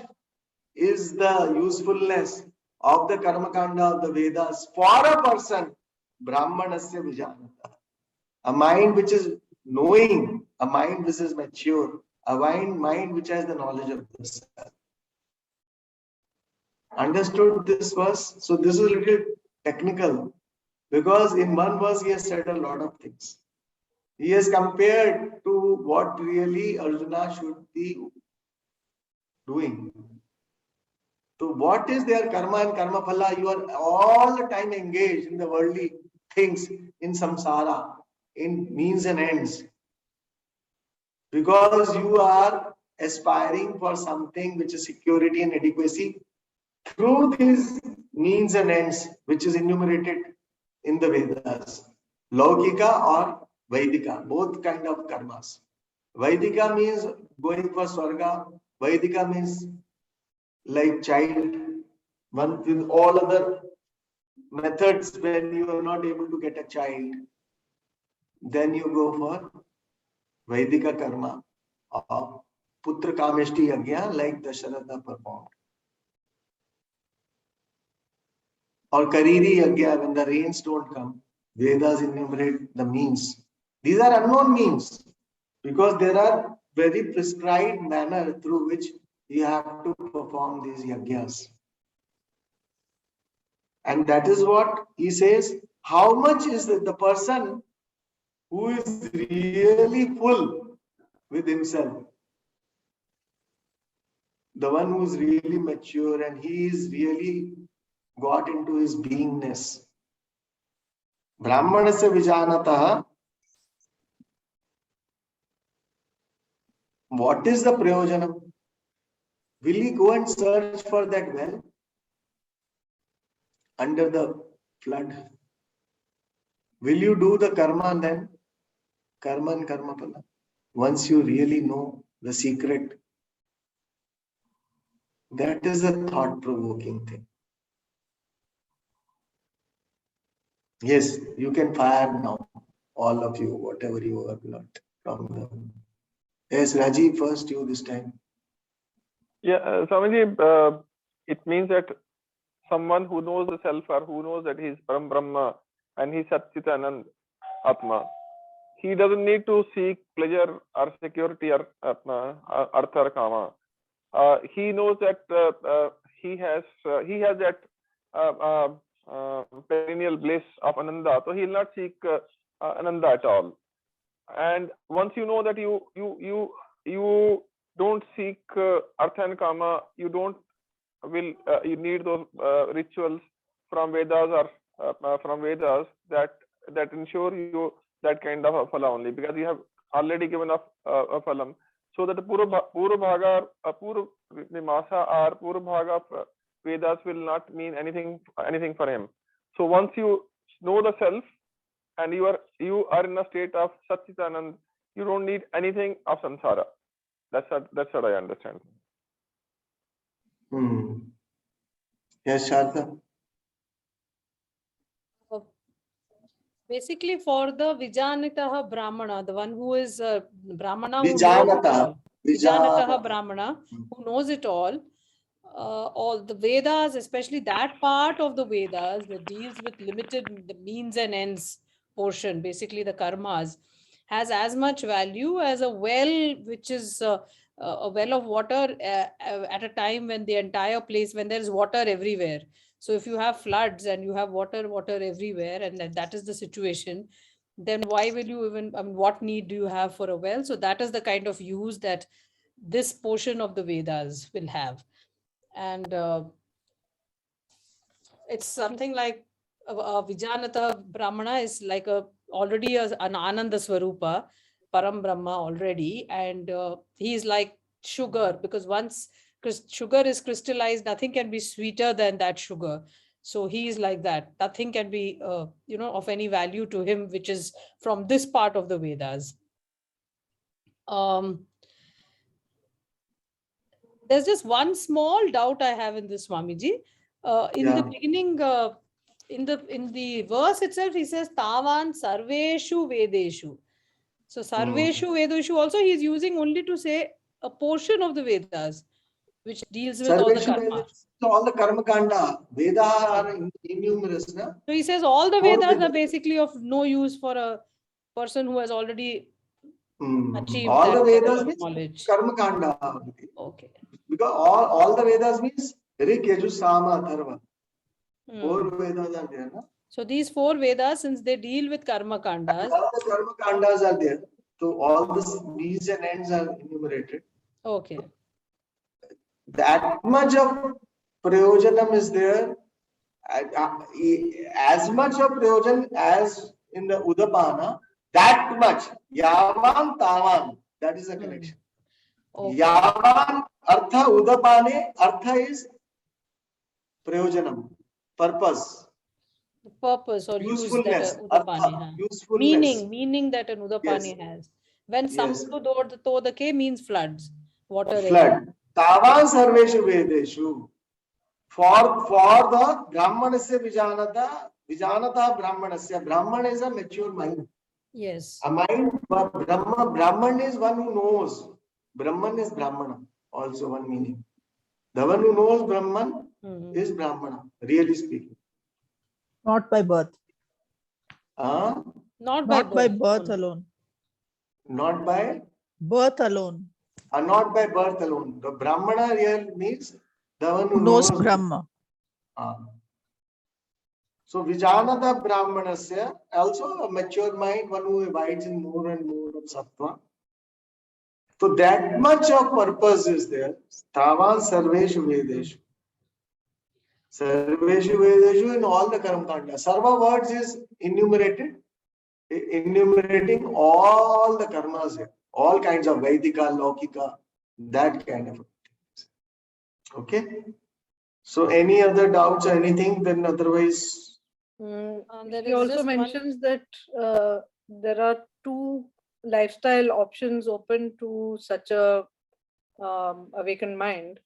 is the usefulness of the karma kanda of the Vedas for a person, brahmanasya vijanata. A mind which is knowing, a mind which is mature, a mind which has the knowledge of this. Understood this verse? So this is a little technical, because in one verse he has said a lot of things. He has compared to what really Arjuna should be doing. So what is their karma and karma phala? You are all the time engaged in the worldly things, in samsara, in means and ends. Because you are aspiring for something which is security and adequacy through these means and ends, which is enumerated in the Vedas. Laukika or Vaidika, both kind of karmas. Vaidika means going for Swarga. Vaidika means like child. One with all other methods, when you are not able to get a child, then you go for Vaidika karma or Putra Kameshti Yagya, like Dasharatha performed. Or Kariri Yagya, when the rains don't come, Vedas enumerate the means. These are unknown means, because there are very prescribed manner through which you have to perform these yajnas. And that is what he says. How much is the person who is really full with himself? The one who is really mature and he is really got into his beingness. Brahmanasya vijanataha. What is the prayojanam? Will he go and search for that well under the flood? Will you do the karma then? Karma and karma pala. Once you really know the secret, that is a thought-provoking thing. Yes, you can fire now, all of you, whatever you have learned from them. Yes, Rajiv, first you this time. Yeah, Swamiji, it means that someone who knows the self or who knows that he is Param Brahma and he is Satchitanand Atma, he doesn't need to seek pleasure or security or artha or kama. He knows that he has that perennial bliss of Ananda, so he will not seek Ananda at all. And once you know that you don't seek artha and kama, you don't you need those rituals from Vedas or from Vedas that ensure you that kind of a phala only, because you have already given up a phalam. So that the Purva Bhaga, Purva Nimasa or Purva Bhaga of Vedas will not mean anything for him. So once you know the self and you are in a state of Satchitanand, you don't need anything of samsara. That's what I understand. Yes, Sharda. Basically, for the Vijanataha Brahmana, the one who is Brahmana, who knows it all. Vijanataha Brahmana, who knows it all the Vedas, especially that part of the Vedas that deals with the means and ends portion, basically the karmas, has as much value as a well, which is a well of water at a time when the entire place, when there is water everywhere. So if you have floods and you have water everywhere, and that is the situation, then why will you even, what need do you have for a well? So that is the kind of use that this portion of the Vedas will have. And it's something like Vijanata Brahmana is like already an Ananda Swarupa, Param Brahma already, and he is like sugar, because once sugar is crystallized, nothing can be sweeter than that sugar. So he is like that. Nothing can be of any value to him, which is from this part of the Vedas. There's just one small doubt I have in this, Swamiji. In the beginning, in the verse itself, he says Tavan Sarveshu Vedeshu. So Sarveshu Vedeshu also he is using only to say a portion of the Vedas, which deals with all the karmas. So all the karma kanda, Vedas are innumerous, na? So he says all the Vedas are basically of no use for a person who has already achieved all that the Vedas level of means knowledge. karma kanda. Okay. Because all the Vedas means Rik, Yajur, Sama, Atharva. 4 Vedas are there, na? So these 4 Vedas, since they deal with karma kandas, all the karma kandas are there. So all the means and ends are enumerated. Okay. That much of prayojanam is there. As much of prayojan as in the Udapana, that much. Yavan Tavan. That is the connection. Okay. Yavan Artha Udapane. Artha is prayojanam. Purpose. The purpose or use that Udapani has. Meaning that an Udapani has. When Samudro Todake means floods. Water. Flood. Tavan Sarveshu Vedeshu. For the Brahmanasya Vijanata Brahmanasya. Brahman is a mature mind. Yes. A mind, Brahman is one who knows. Brahman is Brahmana, also one meaning. The one who knows Brahman is Brahmana, really speaking. Not by birth. Not by birth alone. Not by Birth alone. Not by birth alone. The Brahmana here means the one who Knows knows Brahma. So Vijanata Brahmanasya, also a mature mind, one who abides in more and more of sattva. So that much of purpose is there. Tavan Sarveshu Vedeshu. Sarveshu Vedeshu in all the Karma Kanda. Sarva words is enumerating all the karmas here. All kinds of Vedika, Laukika, that kind of things. Okay. So any other doubts or anything, then otherwise. There He is also just one- mentions that there are two lifestyle options open to such a awakened mind.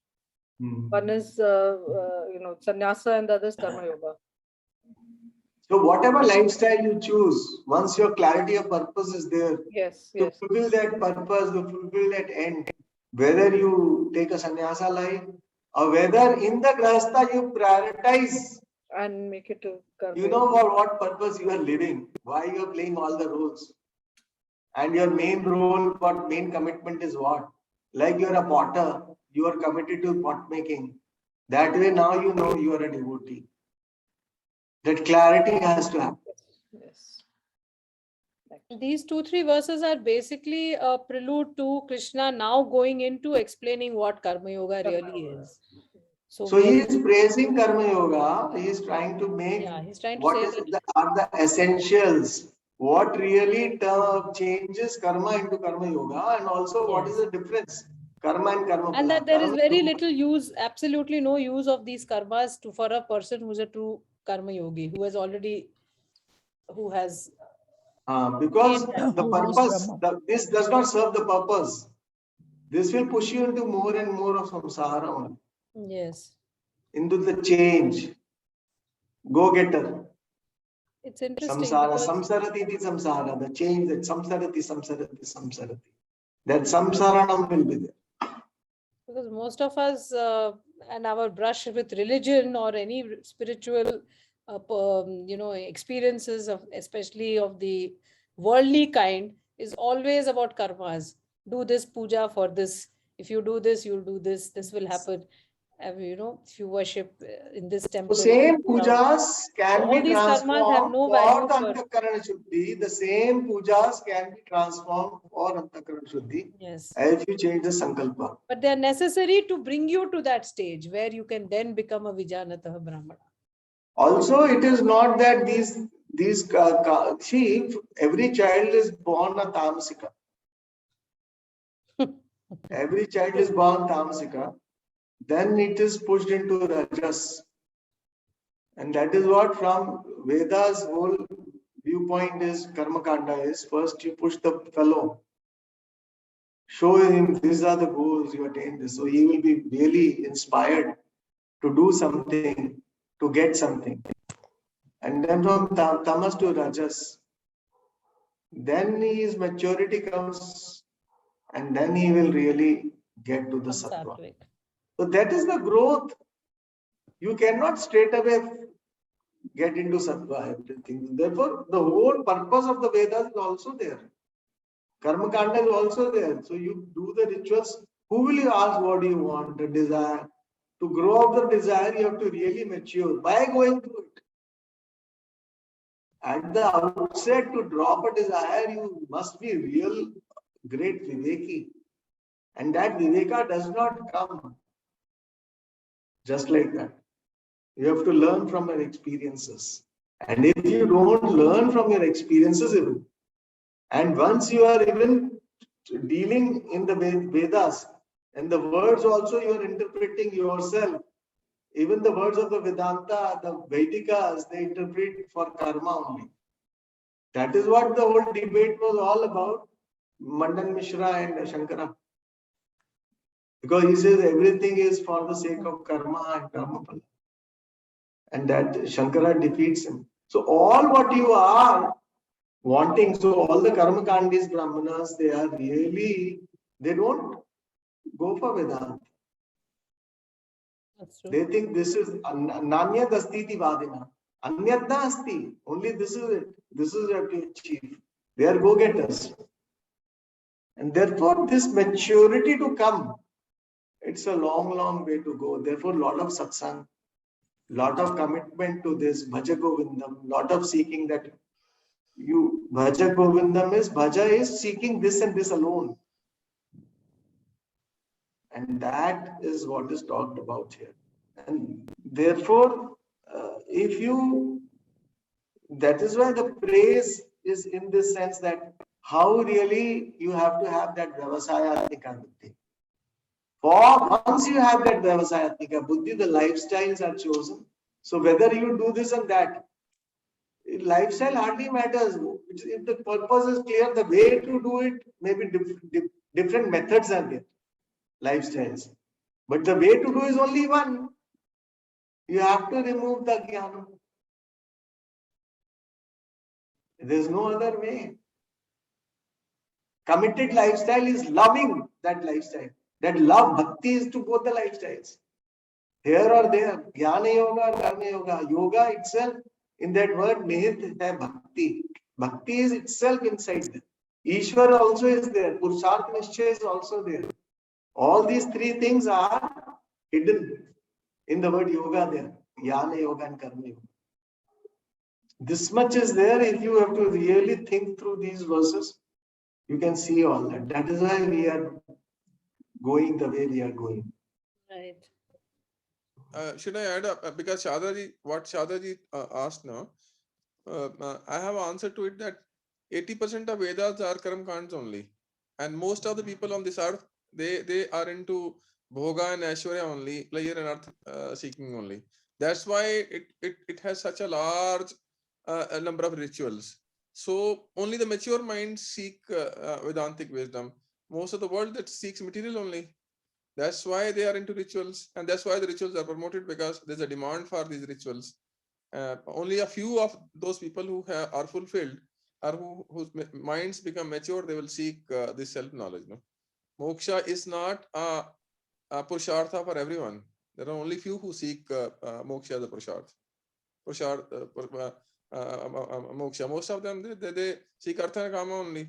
One is sannyasa and the other is karma yoga. So whatever lifestyle you choose, once your clarity of purpose is there, Yes, to yes. fulfill that purpose, to fulfill that end, whether you take a sannyasa life or whether in the grahastha you prioritize, And make it to karma you know yoga. for what purpose you are living, why you are playing all the roles. And your main role, what main commitment is what? Like you are a potter, you are committed to pot making. That way now you know you are a devotee. That clarity has to happen. Yes. These 2-3 verses are basically a prelude to Krishna now going into explaining what Karma Yoga really is. So we he are- is praising Karma Yoga. He is trying to make Yeah, he's trying to what say is that are the essentials. What really changes karma into Karma Yoga, and also what is the difference karma and karma. and that there is Karma very yoga- little use, absolutely no use of these karmas for a person who's a true karma yogi, who has because gained the Who knows purpose, Brahma. this does not serve the purpose. This will push you into more and more of samsara only, yes, into the change. Go-getter. it's interesting Samsara, because samsarati iti samsara. The change that samsarati. That samsaranam will be there. because most of us and our brush with religion or any spiritual experiences of, especially of the worldly kind, is always about karmas. Do this puja for this, if you do this you'll do this, this will happen. If you worship in this So temple, same you know. pujas can So be all these karmas have transformed no for value the for- Antakarana Shuddhi. The same pujas can be transformed for Antakarana Shuddhi Yes, if you change the sankalpa. but they are necessary to bring you to that stage where you can then become a Vijanata Brahmana. Also, it is not that see, every child is born a tamasika. Every child is born tamasika. Then it is pushed into rajas. And that is what from Veda's whole viewpoint is karma kanda is first you push the fellow. Show him these are the goals, you attain this. So he will be really inspired to do something, to get something. And then from tamas to rajas, then his maturity comes and then he will really get to the sattva. Sattvic. So that is the growth. You cannot straight away get into sattva, everything. Therefore, the whole purpose of the Vedas is also there. Karma Kanda is also there. So you do the rituals. Who will you ask what do you want, the desire? To grow out the desire, you have to really mature by going through it. At the outset, to drop a desire, you must be real great Viveki. And that Viveka does not come just like that. You have to learn from your experiences. And if you don't learn from your experiences even, and once you are even dealing in the Vedas, and the words also you are interpreting yourself, even the words of the Vedanta, the Vedikas, they interpret for karma only. That is what the whole debate was all about, Mandan Mishra and Shankara. Because he says everything is for the sake of karma and karma phala. And that Shankara defeats him. So all what you are wanting, so all the karma kandis, brahmanas, they are really, they don't go for Vedanta. That's true. They think this is Nanyad Astiti Vadina. Anyadna Asti. Only this is it. This is what you achieve. They are go-getters. And therefore, this maturity to come, it's a long way to go. Therefore, lot of satsang, lot of commitment to this Bhaja Govindam, lot of seeking that you Bhaja Govindam is Bhaja is seeking this and this alone. And that is what is talked about here. And therefore, if you, that is why the praise is in this sense that how really you have to have that Vyavasayatmika buddhi. For once you have that Vyavasayatmika buddhi, the lifestyles are chosen. So whether you do this and that, lifestyle hardly matters. If the purpose is clear, the way to do it, maybe different methods are there, lifestyles. But the way to do is only one. You have to remove the jnana. There is no other way. Committed lifestyle is loving that lifestyle. That love, bhakti is to both the lifestyles. Here or there, jnana yoga, karma yoga. Yoga itself, in that word, nihit hai bhakti. Bhakti is itself inside there. Ishvara also is there. Purusharth nishchay is also there. All these three things are hidden in the word yoga there. Jnana yoga and karma yoga. This much is there. If you have to really think through these verses, you can see all that. That is why we are going the way we are going. Right. Should I add up? Because what Shadaji asked now, I have answered to it that 80% of Vedas are Karma Kands only. And most of the people on this earth, they are into Bhoga and Aishwarya only, pleasure and earth seeking only. That's why it has such a large a number of rituals. So only the mature minds seek Vedantic wisdom. Most of the world that seeks material only. That's why they are into rituals, and that's why the rituals are promoted, because there's a demand for these rituals. Only a few of those people who are fulfilled, or whose minds become mature, they will seek this self-knowledge. No? Moksha is not a purushartha for everyone. There are only few who seek moksha as a purushartha. Moksha. Most of them, they seek artha and kama only.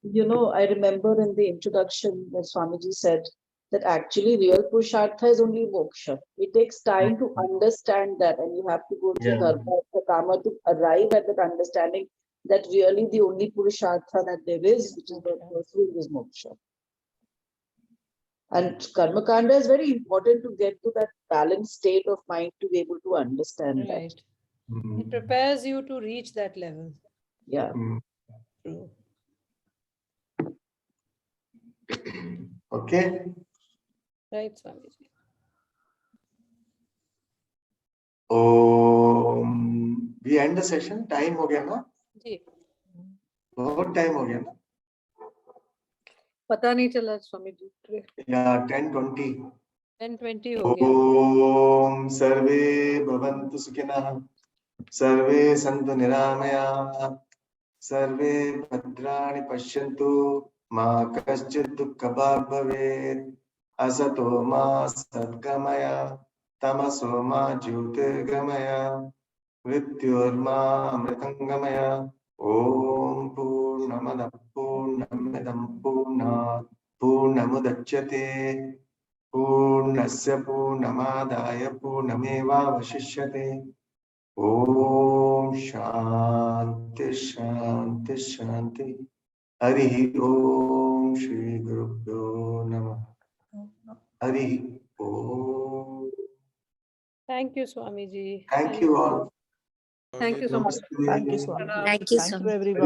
You know, I remember in the introduction that Swamiji said that actually real Purushartha is only moksha. It takes time to understand that, and you have to go through dharma, kama to arrive at that understanding that really the only Purushartha that there is, which is the pursuit, is moksha. And karma kanda is very important to get to that balanced state of mind to be able to understand Right. that. It prepares you to reach that level. Yeah. True. Okay. Right, Swamiji. We end the session. Time हो गया ना? जी. बहुत time हो गया ना? पता नहीं चला स्वामी जी. Yeah, 10:20. 10:20 हो गया. Om sarve bhavantu sukhinah. Sarve santu niramaya. Sarve bhadrani pashyantu. Ma kaschid dukkha bhavet. Asato ma sadgamaya. Tamaso ma jyotirgamaya. Mrityorma amritangamaya. Om Purnamada Purnamidam Purnat Purnamudachyate Purnasya Purnamadaya Purnameva Vashishyate. Om Shanti Shanti Shanti. Hari Om Shri Gurubhyo Namah. Hari Om. Thank you, Swamiji. Thank you all. Thank you so much. Thank you, Swami. Thank you so Thank you, much. everyone.